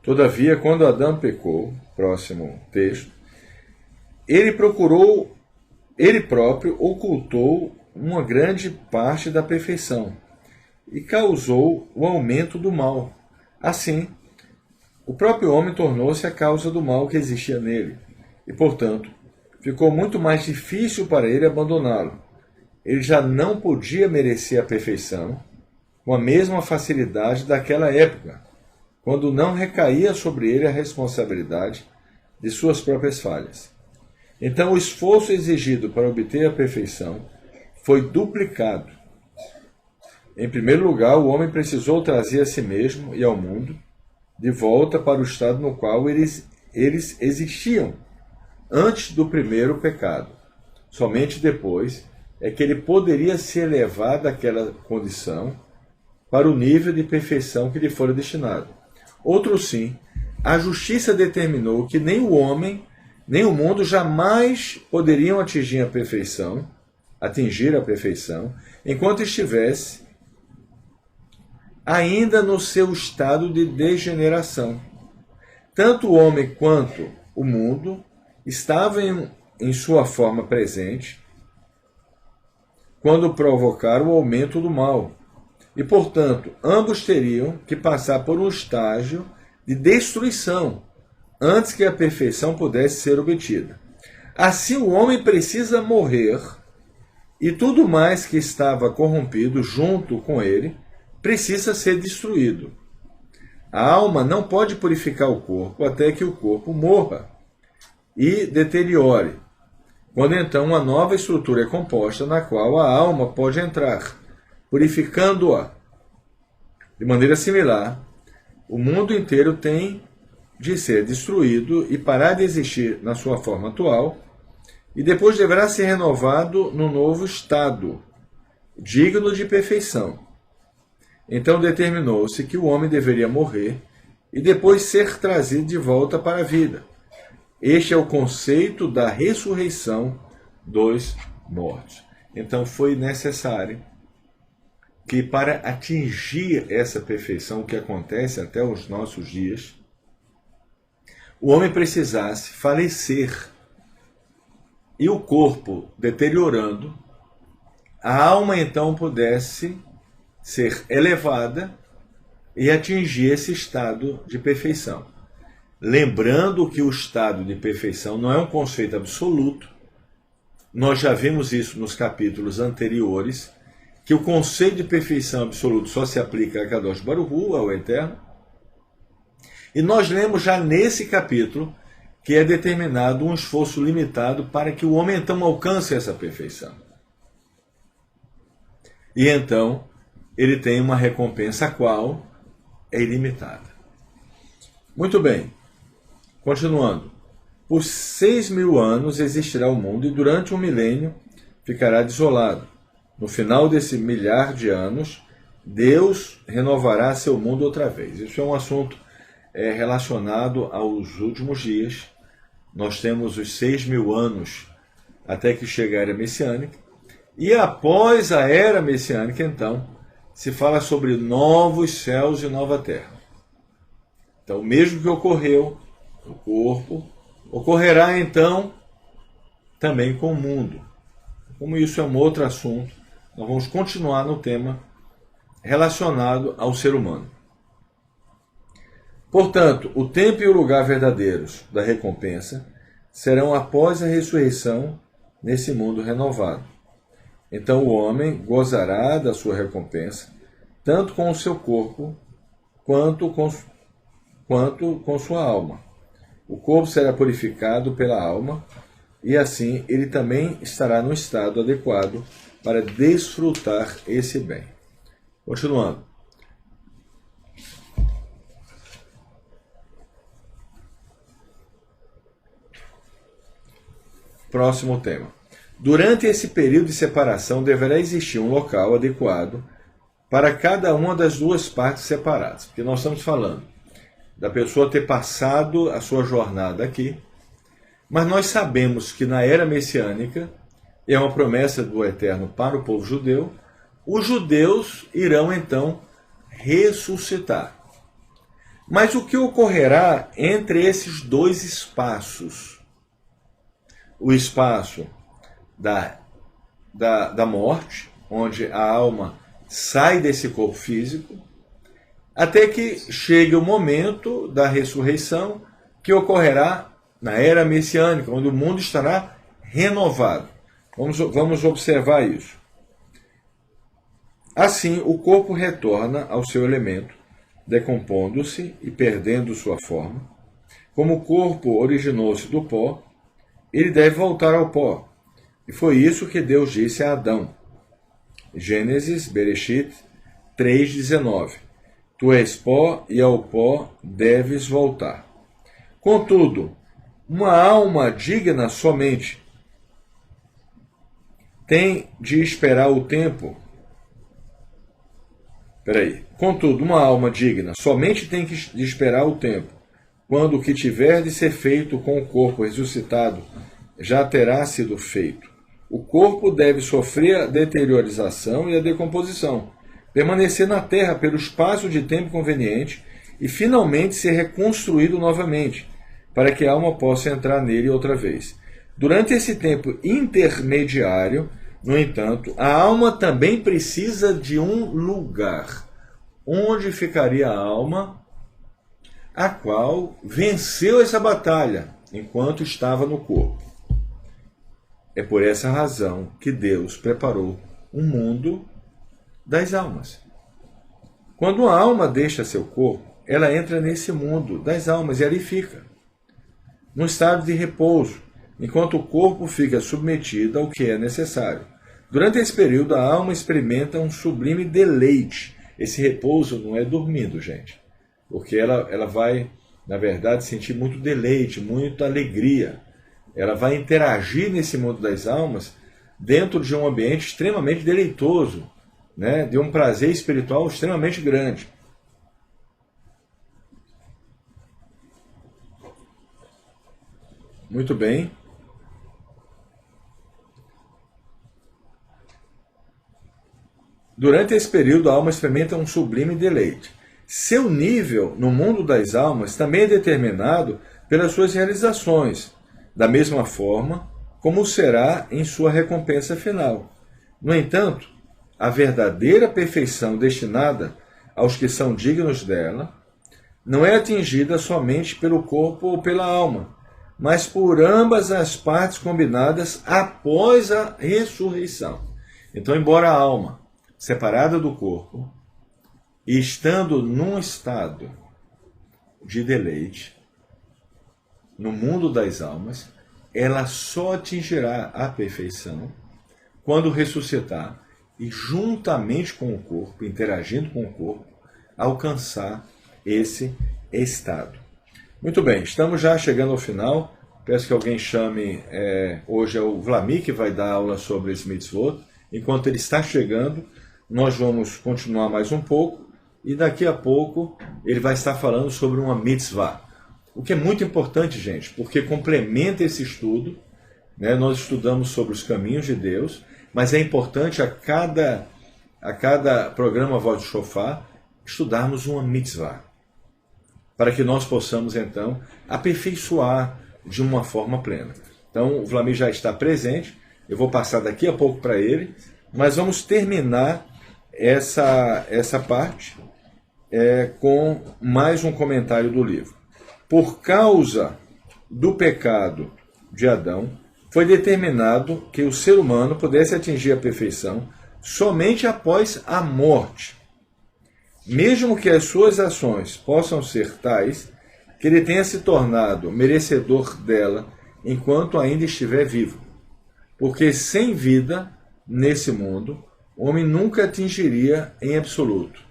Todavia, quando Adão pecou, próximo texto, ele próprio ocultou uma grande parte da perfeição e causou o aumento do mal. Assim, o próprio homem tornou-se a causa do mal que existia nele e, portanto, ficou muito mais difícil para ele abandoná-lo. Ele já não podia merecer a perfeição com a mesma facilidade daquela época, quando não recaía sobre ele a responsabilidade de suas próprias falhas. Então, o esforço exigido para obter a perfeição foi duplicado. Em primeiro lugar, o homem precisou trazer a si mesmo e ao mundo de volta para o estado no qual eles existiam antes do primeiro pecado. Somente depois é que ele poderia se elevar daquela condição para o nível de perfeição que lhe fora destinado. Outro sim, a justiça determinou que nem o homem, nem o mundo jamais poderiam atingir a perfeição, enquanto estivesse ainda no seu estado de degeneração. Tanto o homem quanto o mundo estavam em sua forma presente, quando provocar o aumento do mal. E, portanto, ambos teriam que passar por um estágio de destruição antes que a perfeição pudesse ser obtida. Assim, o homem precisa morrer e tudo mais que estava corrompido junto com ele precisa ser destruído. A alma não pode purificar o corpo até que o corpo morra e deteriore, quando então uma nova estrutura é composta na qual a alma pode entrar, purificando-a. De maneira similar, o mundo inteiro tem de ser destruído e parar de existir na sua forma atual, e depois deverá ser renovado no novo estado, digno de perfeição. Então determinou-se que o homem deveria morrer e depois ser trazido de volta para a vida. Este é o conceito da ressurreição dos mortos. Então foi necessário que, para atingir essa perfeição que acontece até os nossos dias, o homem precisasse falecer e o corpo deteriorando, a alma então pudesse ser elevada e atingir esse estado de perfeição. Lembrando que o estado de perfeição não é um conceito absoluto. Nós já vimos isso nos capítulos anteriores, que o conceito de perfeição absoluta só se aplica a Kadosh Baruch Hu, ao Eterno. E nós lemos já nesse capítulo que é determinado um esforço limitado para que o homem então alcance essa perfeição. E então ele tem uma recompensa a qual é ilimitada. Muito bem, continuando. Por 6.000 anos existirá o mundo e durante um milênio ficará desolado. No final desse milhar de anos, Deus renovará seu mundo outra vez. Isso é um assunto relacionado aos últimos dias. Nós temos os 6.000 anos até que chegue a era messiânica. E após a era messiânica, então, se fala sobre novos céus e nova terra. Então, o mesmo que ocorreu no corpo, ocorrerá então também com o mundo. Como isso é um outro assunto, nós vamos continuar no tema relacionado ao ser humano. Portanto, o tempo e o lugar verdadeiros da recompensa serão após a ressurreição nesse mundo renovado. Então o homem gozará da sua recompensa, tanto com o seu corpo, quanto com sua alma. O corpo será purificado pela alma, e assim ele também estará no estado adequado para desfrutar esse bem. Continuando. Próximo tema. Durante esse período de separação deverá existir um local adequado para cada uma das duas partes separadas. Porque nós estamos falando da pessoa ter passado a sua jornada aqui, mas nós sabemos que na era messiânica, é uma promessa do Eterno para o povo judeu, os judeus irão então ressuscitar. Mas o que ocorrerá entre esses dois espaços? O espaço da morte, onde a alma sai desse corpo físico, até que chegue o momento da ressurreição, que ocorrerá na era messiânica, onde o mundo estará renovado. Vamos observar isso. Assim, o corpo retorna ao seu elemento, decompondo-se e perdendo sua forma. Como o corpo originou-se do pó, ele deve voltar ao pó. E foi isso que Deus disse a Adão. Gênesis, Bereshit 3,19. Tu és pó e ao pó deves voltar. Contudo, uma alma digna somente tem de esperar o tempo. Contudo, uma alma digna somente tem de esperar o tempo, quando o que tiver de ser feito com o corpo ressuscitado já terá sido feito. O corpo deve sofrer a deteriorização e a decomposição, permanecer na terra pelo espaço de tempo conveniente e finalmente ser reconstruído novamente, para que a alma possa entrar nele outra vez. Durante esse tempo intermediário, No entanto, a alma também precisa de um lugar. Onde ficaria a alma a qual venceu essa batalha enquanto estava no corpo? É por essa razão que Deus preparou um mundo das almas. Quando a alma deixa seu corpo, ela entra nesse mundo das almas e ali fica, num estado de repouso, enquanto o corpo fica submetido ao que é necessário. Durante esse período, a alma experimenta um sublime deleite. Esse repouso não é dormindo, gente, porque ela vai, na verdade, sentir muito deleite, muita alegria. Ela vai interagir nesse mundo das almas dentro de um ambiente extremamente deleitoso, né, de um prazer espiritual extremamente grande. Muito bem. Durante esse período, a alma experimenta um sublime deleite. Seu nível no mundo das almas também é determinado pelas suas realizações, da mesma forma como será em sua recompensa final. No entanto, a verdadeira perfeição destinada aos que são dignos dela não é atingida somente pelo corpo ou pela alma, mas por ambas as partes combinadas após a ressurreição. Então, embora a alma separada do corpo e estando num estado de deleite no mundo das almas, ela só atingirá a perfeição quando ressuscitar e, juntamente com o corpo, interagindo com o corpo, alcançar esse estado. Muito bem, estamos já chegando ao final. Peço que alguém chame, hoje é o Vlamir que vai dar aula sobre esse mitzvot. Enquanto ele está chegando, nós vamos continuar mais um pouco e daqui a pouco ele vai estar falando sobre uma mitzvah. O que é muito importante, gente, porque complementa esse estudo, né? Nós estudamos sobre os caminhos de Deus, mas é importante a cada programa Voz do Shofar estudarmos uma mitzvah, para que nós possamos, então, aperfeiçoar de uma forma plena. Então, o Vlamir já está presente, eu vou passar daqui a pouco para ele, mas vamos terminar essa parte com mais um comentário do livro. Por causa do pecado de Adão, foi determinado que o ser humano pudesse atingir a perfeição somente após a morte, mesmo que as suas ações possam ser tais que ele tenha se tornado merecedor dela enquanto ainda estiver vivo. Porque sem vida nesse mundo, o homem nunca atingiria em absoluto.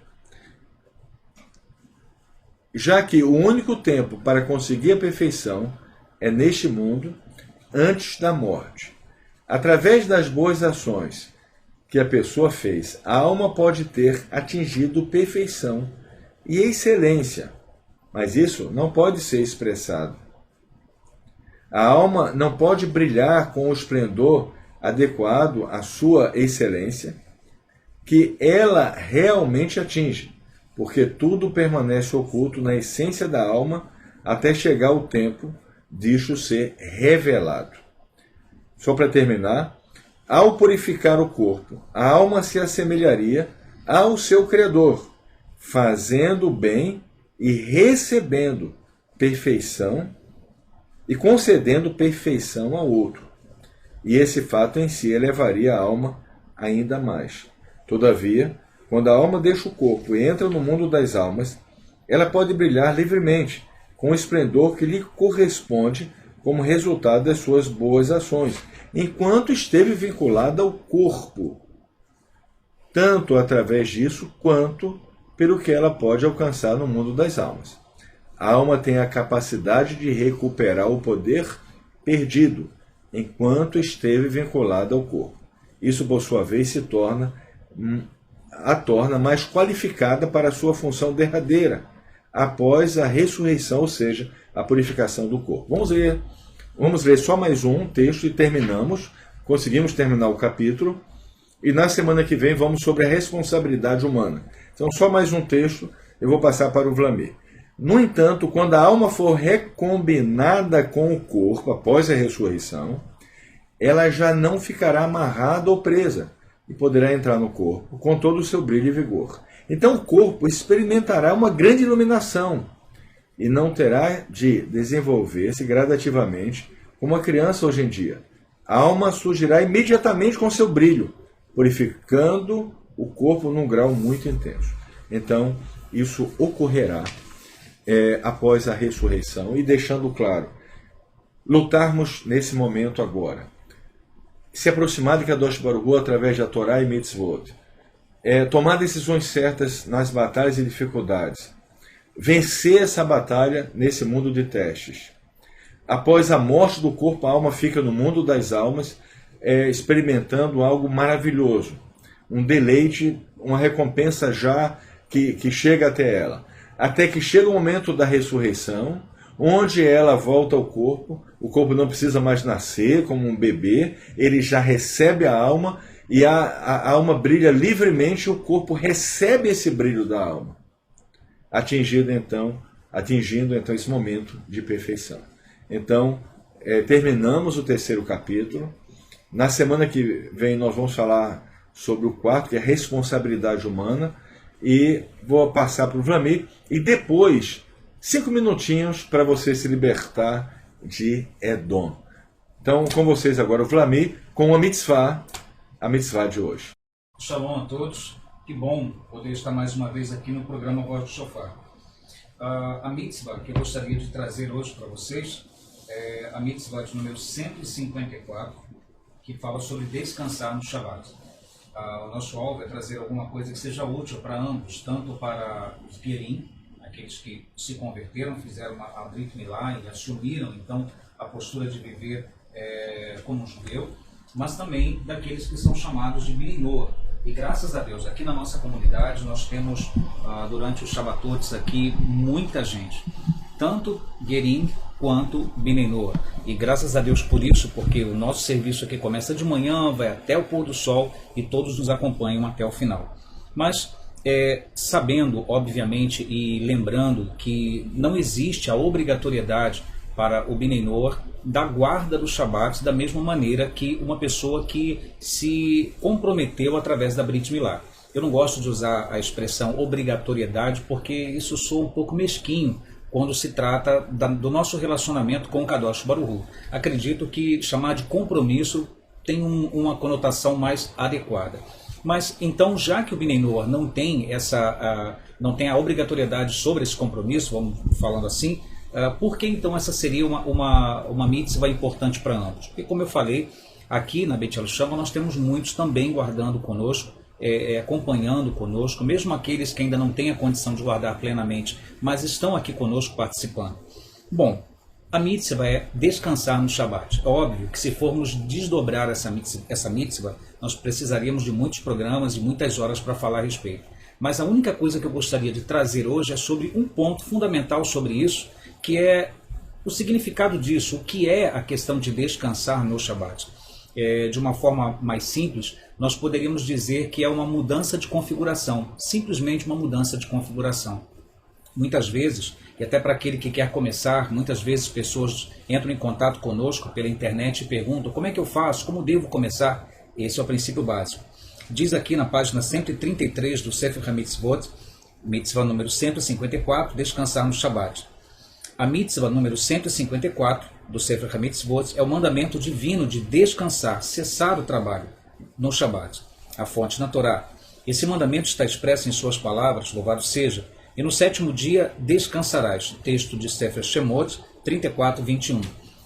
Já que o único tempo para conseguir a perfeição é neste mundo, antes da morte. Através das boas ações que a pessoa fez, a alma pode ter atingido perfeição e excelência, mas isso não pode ser expressado. A alma não pode brilhar com o esplendor adequado à sua excelência, que ela realmente atinge, porque tudo permanece oculto na essência da alma até chegar o tempo disto ser revelado. Só para terminar, ao purificar o corpo, a alma se assemelharia ao seu Criador, fazendo o bem e recebendo perfeição e concedendo perfeição ao outro. E esse fato em si elevaria a alma ainda mais. Todavia, quando a alma deixa o corpo e entra no mundo das almas, ela pode brilhar livremente, com o esplendor que lhe corresponde como resultado das suas boas ações, enquanto esteve vinculada ao corpo, tanto através disso quanto pelo que ela pode alcançar no mundo das almas. A alma tem a capacidade de recuperar o poder perdido, enquanto esteve vinculada ao corpo. Isso, por sua vez, a torna mais qualificada para a sua função derradeira, após a ressurreição, ou seja, a purificação do corpo. Vamos ler só mais um texto e terminamos. Conseguimos terminar o capítulo. E na semana que vem vamos sobre a responsabilidade humana. Então, só mais um texto, eu vou passar para o Vlamir. No entanto, quando a alma for recombinada com o corpo após a ressurreição, ela já não ficará amarrada ou presa e poderá entrar no corpo com todo o seu brilho e vigor. Então o corpo experimentará uma grande iluminação e não terá de desenvolver-se gradativamente como a criança hoje em dia. A alma surgirá imediatamente com seu brilho, purificando o corpo num grau muito intenso. Então, isso ocorrerá após a ressurreição. E deixando claro, lutarmos nesse momento agora. Se aproximar de Kadosh Baruch Hu através da Torá e Mitzvot. Tomar decisões certas nas batalhas e dificuldades. Vencer essa batalha nesse mundo de testes. Após a morte do corpo, a alma fica no mundo das almas, experimentando algo maravilhoso. Um deleite, uma recompensa já que chega até ela. Até que chega o momento da ressurreição, onde ela volta ao corpo, o corpo não precisa mais nascer como um bebê, ele já recebe a alma, e a alma brilha livremente, o corpo recebe esse brilho da alma, atingindo então esse momento de perfeição. Então, terminamos o 3º capítulo. Na semana que vem nós vamos falar sobre o 4º, que é a responsabilidade humana, e vou passar para o Vlamir, e depois 5 minutinhos para você se libertar de Edom. Então, com vocês agora o Vlamir, com a mitzvah de hoje. Shalom a todos, que bom poder estar mais uma vez aqui no programa Voz do Shofar. A mitzvah que eu gostaria de trazer hoje para vocês é a mitzvah de número 154, que fala sobre descansar no Shabbat. O nosso alvo é trazer alguma coisa que seja útil para ambos, tanto para os Gerim, aqueles que se converteram, fizeram a Brit Milá e assumiram então a postura de viver como um judeu, mas também daqueles que são chamados de Bnei Noach. E graças a Deus, aqui na nossa comunidade, nós temos, durante os Shabbatotes aqui, muita gente, tanto Gerim quanto Bnei Noach. E graças a Deus por isso, porque o nosso serviço aqui começa de manhã, vai até o pôr do sol e todos nos acompanham até o final. Mas sabendo, obviamente, e lembrando que não existe a obrigatoriedade para o Bnei Noach da guarda do Shabat da mesma maneira que uma pessoa que se comprometeu através da Brit Milá. Eu não gosto de usar a expressão obrigatoriedade porque isso soa um pouco mesquinho quando se trata do nosso relacionamento com o Kadosh Baruch Hu. Acredito que chamar de compromisso tem uma conotação mais adequada. Mas então, já que o Bnei Noach não tem a obrigatoriedade sobre esse compromisso, vamos falando assim, por que então essa seria uma mitzvah importante para ambos? Porque, como eu falei, aqui na Beit Shama nós temos muitos também guardando conosco, acompanhando conosco, mesmo aqueles que ainda não têm a condição de guardar plenamente, mas estão aqui conosco participando. Bom, a mitzvah é descansar no Shabat. É óbvio que se formos desdobrar essa mitzvah, nós precisaríamos de muitos programas e muitas horas para falar a respeito. Mas a única coisa que eu gostaria de trazer hoje é sobre um ponto fundamental sobre isso, que é o significado disso, o que é a questão de descansar no Shabat. De uma forma mais simples, nós poderíamos dizer que é uma mudança de configuração, simplesmente uma mudança de configuração. Muitas vezes, e até para aquele que quer começar, muitas vezes pessoas entram em contato conosco pela internet e perguntam: como é que eu faço, como devo começar? Esse é o princípio básico. Diz aqui na página 133 do Sefer HaMitzvot, mitzvah número 154, descansar no Shabat. A mitzvah número 154 do Sefer HaMitzvot é o mandamento divino de descansar, cessar o trabalho no Shabat. A fonte na Torá. Esse mandamento está expresso em suas palavras, louvado seja, e no 7º dia descansarás, texto de Sefer Shemot 34, 21.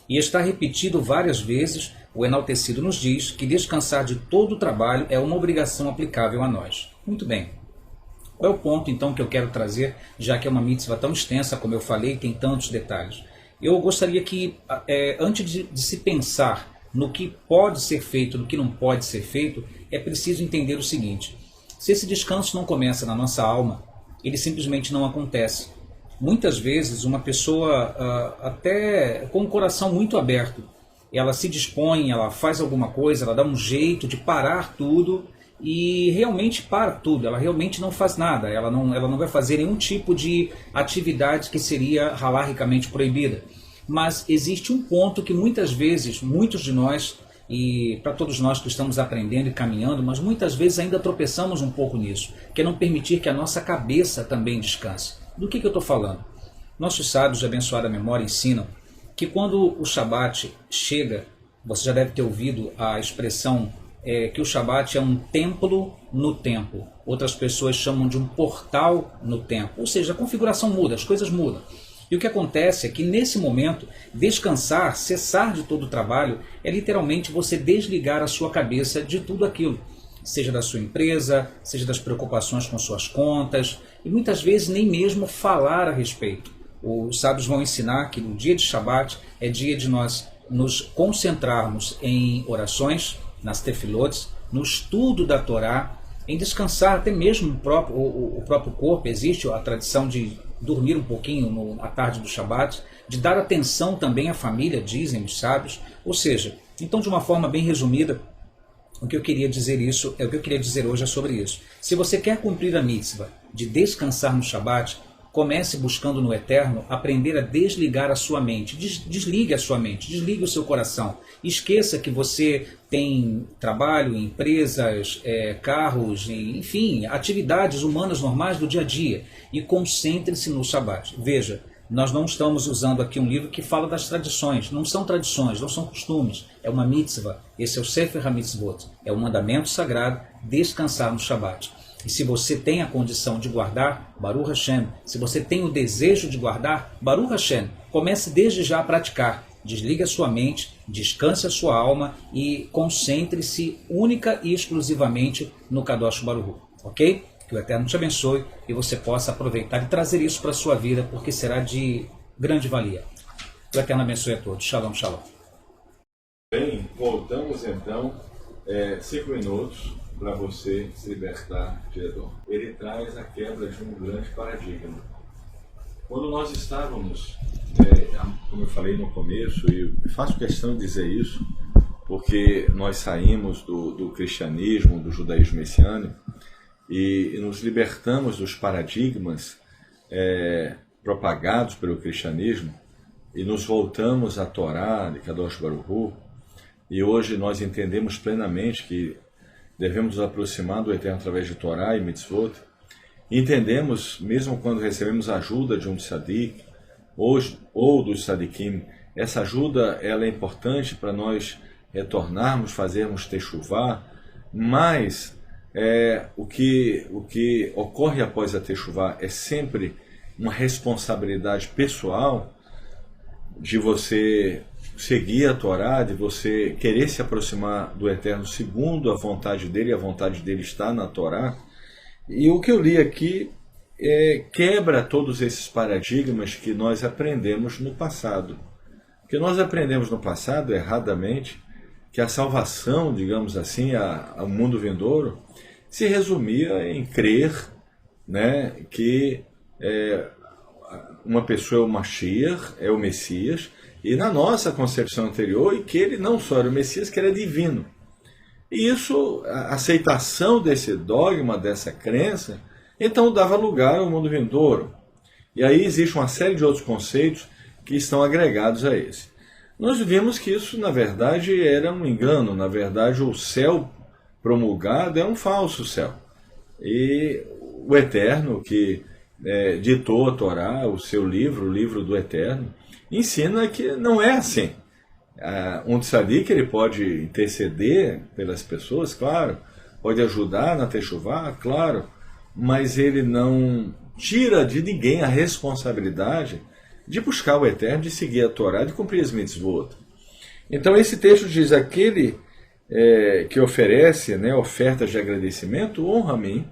E está repetido várias vezes, o enaltecido nos diz que descansar de todo o trabalho é uma obrigação aplicável a nós. Muito bem. Qual é o ponto, então, que eu quero trazer, já que é uma mitzvah tão extensa, como eu falei, tem tantos detalhes? Eu gostaria que, antes de se pensar no que pode ser feito, no que não pode ser feito, é preciso entender o seguinte: se esse descanso não começa na nossa alma, ele simplesmente não acontece. Muitas vezes, uma pessoa, até com o coração muito aberto, ela se dispõe, ela faz alguma coisa, ela dá um jeito de parar tudo, e realmente para tudo, ela realmente não faz nada, ela não vai fazer nenhum tipo de atividade que seria halaricamente proibida. Mas existe um ponto que muitas vezes, muitos de nós e para todos nós que estamos aprendendo e caminhando, mas muitas vezes ainda tropeçamos um pouco nisso, que é não permitir que a nossa cabeça também descanse. Do que eu estou falando? Nossos sábios de abençoada memória ensinam que quando o Shabat chega, você já deve ter ouvido a expressão que o Shabat é um templo no tempo. Outras pessoas chamam de um portal no tempo. Ou seja, a configuração muda, as coisas mudam. E o que acontece é que nesse momento, descansar, cessar de todo o trabalho, é literalmente você desligar a sua cabeça de tudo aquilo. Seja da sua empresa, seja das preocupações com suas contas, e muitas vezes nem mesmo falar a respeito. Os sábios vão ensinar que no dia de Shabat é dia de nós nos concentrarmos em orações, nas tefilot, no estudo da Torá, em descansar até mesmo o próprio corpo. Existe a tradição de dormir um pouquinho à tarde do Shabat, de dar atenção também à família, dizem os sábios. Ou seja, então de uma forma bem resumida, o que eu queria dizer hoje é sobre isso. Se você quer cumprir a mitzvah de descansar no Shabat, comece buscando no Eterno aprender a desligar a sua mente. Desligue a sua mente, desligue o seu coração. Esqueça que você tem trabalho, empresas, carros, enfim, atividades humanas normais do dia a dia. E concentre-se no Shabat. Veja, nós não estamos usando aqui um livro que fala das tradições. Não são tradições, não são costumes. É uma mitzvah. Esse é o Sefer HaMitzvot. É o mandamento sagrado, descansar no Shabat. E se você tem a condição de guardar, Baruch Hashem, se você tem o desejo de guardar, Baruch Hashem, comece desde já a praticar. Desligue a sua mente, descanse a sua alma e concentre-se única e exclusivamente no Kadosh Baruch Hu, ok? Que o Eterno te abençoe e você possa aproveitar e trazer isso para a sua vida, porque será de grande valia. Que o Eterno abençoe a todos. Shalom, shalom. Bem, voltamos então, 5 minutos para você se libertar de Edom. Ele traz a quebra de um grande paradigma. Quando nós estávamos, como eu falei no começo, e faço questão de dizer isso, porque nós saímos do cristianismo, do judaísmo messiânico, e nos libertamos dos paradigmas propagados pelo cristianismo, e nos voltamos à Torá de Kadosh Baruch Hu, e hoje nós entendemos plenamente que devemos nos aproximar do Eterno através de Torá e Mitzvot. Entendemos, mesmo quando recebemos a ajuda de um tzadik ou dos tzadikim, essa ajuda ela é importante para nós retornarmos, fazermos techuvá, mas o que ocorre após a techuvá é sempre uma responsabilidade pessoal de você seguir a Torá, de você querer se aproximar do Eterno segundo a vontade dele, e a vontade dele está na Torá. E o que eu li aqui quebra todos esses paradigmas que nós aprendemos no passado. Porque nós aprendemos no passado, erradamente, que a salvação, digamos assim, ao mundo vindouro, se resumia em crer, né, que uma pessoa é o Mashiach, é o Messias, e na nossa concepção anterior, e que ele não só era o Messias, que ele é divino. E isso, a aceitação desse dogma, dessa crença, então dava lugar ao mundo vindouro. E aí existe uma série de outros conceitos que estão agregados a esse. Nós vimos que isso, na verdade, era um engano. Na verdade, o céu promulgado é um falso céu. E o Eterno, que ditou a Torá, o seu livro, o livro do Eterno, ensina que não é assim. Um tzadik, ele pode interceder pelas pessoas, claro, pode ajudar na techuvá, claro, mas ele não tira de ninguém a responsabilidade de buscar o Eterno, de seguir a Torá, de cumprir as mitzvot. Então esse texto diz: aquele que oferece, né, ofertas de agradecimento, honra a mim,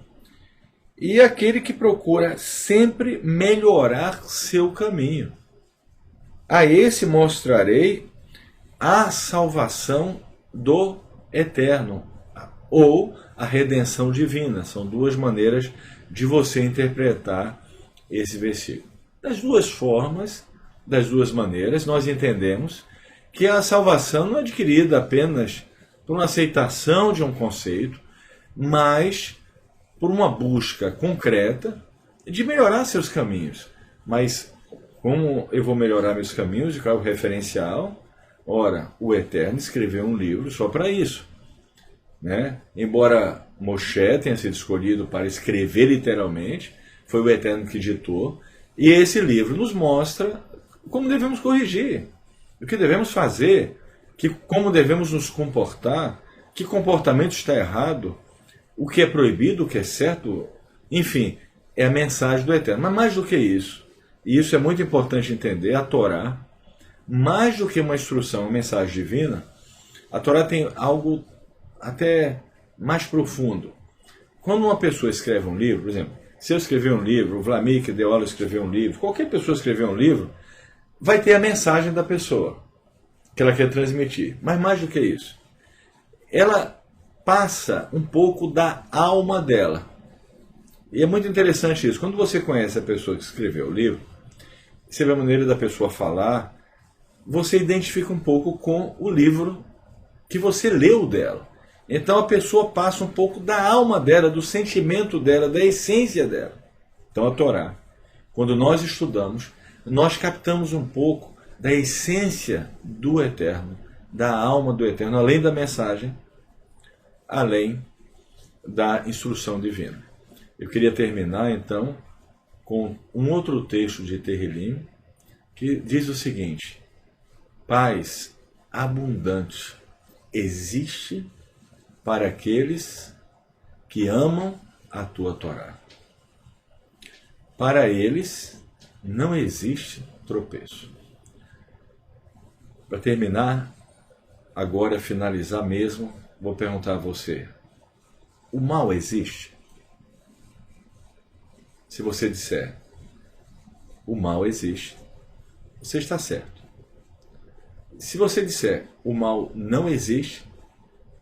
e aquele que procura sempre melhorar seu caminho, a esse mostrarei a salvação do Eterno, ou a redenção divina. São duas maneiras de você interpretar esse versículo. Das duas formas, das duas maneiras, nós entendemos que a salvação não é adquirida apenas por uma aceitação de um conceito, mas por uma busca concreta de melhorar seus caminhos. Mas como eu vou melhorar meus caminhos? E qual é o referencial? Ora, o Eterno escreveu um livro só para isso, né? Embora Moshe tenha sido escolhido para escrever literalmente, foi o Eterno que ditou, e esse livro nos mostra como devemos corrigir, o que devemos fazer, como devemos nos comportar, que comportamento está errado, o que é proibido, o que é certo, enfim, é a mensagem do Eterno. Mas mais do que isso, e isso é muito importante entender, a Torá, mais do que uma instrução, uma mensagem divina, a Torá tem algo até mais profundo. Quando uma pessoa escreve um livro, por exemplo, se eu escrever um livro, o Vlamir que deu aula escreveu um livro, qualquer pessoa escrever um livro, vai ter a mensagem da pessoa que ela quer transmitir. Mas mais do que isso, ela passa um pouco da alma dela. E é muito interessante isso. Quando você conhece a pessoa que escreveu o livro, você vê a maneira da pessoa falar, você identifica um pouco com o livro que você leu dela. Então a pessoa passa um pouco da alma dela, do sentimento dela, da essência dela. Então a Torá, quando nós estudamos, nós captamos um pouco da essência do Eterno, da alma do Eterno, além da mensagem, além da instrução divina. Eu queria terminar então com um outro texto de Terrilim, que diz o seguinte: paz abundante existe para aqueles que amam a tua Torá. Para eles não existe tropeço. Para terminar, agora finalizar mesmo, vou perguntar a você: o mal existe? Se você disser o mal existe, você está certo. Se você disser o mal não existe,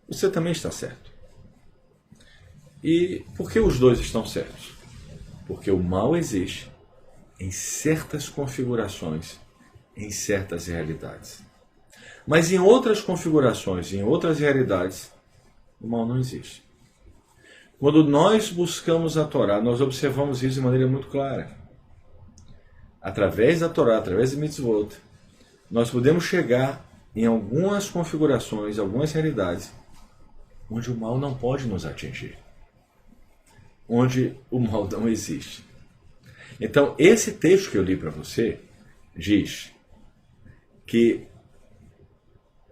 você também está certo. E por que os dois estão certos? Porque o mal existe em certas configurações, em certas realidades. Mas em outras configurações, em outras realidades, o mal não existe. Quando nós buscamos a Torá, nós observamos isso de maneira muito clara. Através da Torá, através de mitzvot, nós podemos chegar em algumas configurações, algumas realidades, onde o mal não pode nos atingir. Onde o mal não existe. Então, esse texto que eu li para você diz que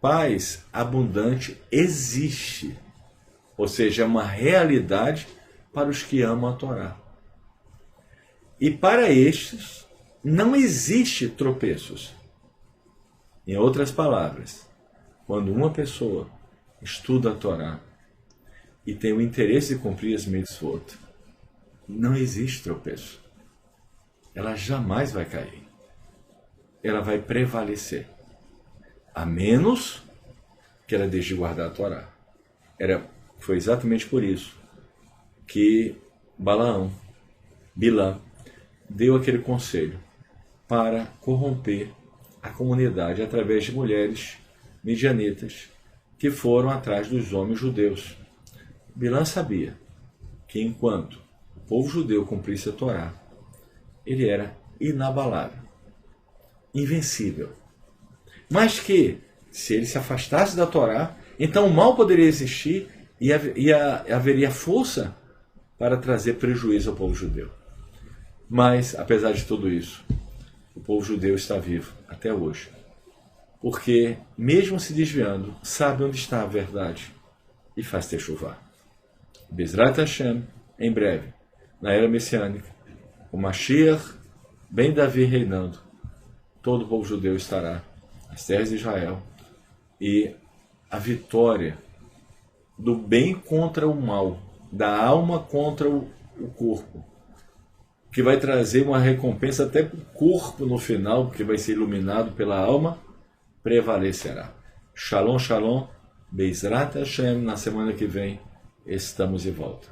paz abundante existe, ou seja, é uma realidade para os que amam a Torá. E para estes não existe tropeços. Em outras palavras, quando uma pessoa estuda a Torá e tem o interesse de cumprir as mitzvot, não existe tropeço. Ela jamais vai cair. Ela vai prevalecer. A menos que ela deixe de guardar a Torá. Foi exatamente por isso que Bilã, deu aquele conselho para corromper a comunidade através de mulheres midianitas que foram atrás dos homens judeus. Bilã sabia que enquanto o povo judeu cumprisse a Torá, ele era inabalável, invencível. Mas que, se ele se afastasse da Torá, então o mal poderia existir e haveria força para trazer prejuízo ao povo judeu. Mas, apesar de tudo isso, o povo judeu está vivo até hoje. Porque, mesmo se desviando, sabe onde está a verdade e faz techuvá. Bezrat Hashem, em breve, na era messiânica, o Mashiach, Ben Davi reinando, todo o povo judeu estará nas terras de Israel, e a vitória do bem contra o mal, da alma contra o corpo, que vai trazer uma recompensa até para o corpo no final, porque vai ser iluminado pela alma, prevalecerá. Shalom, shalom, Bezrat Hashem, na semana que vem estamos de volta.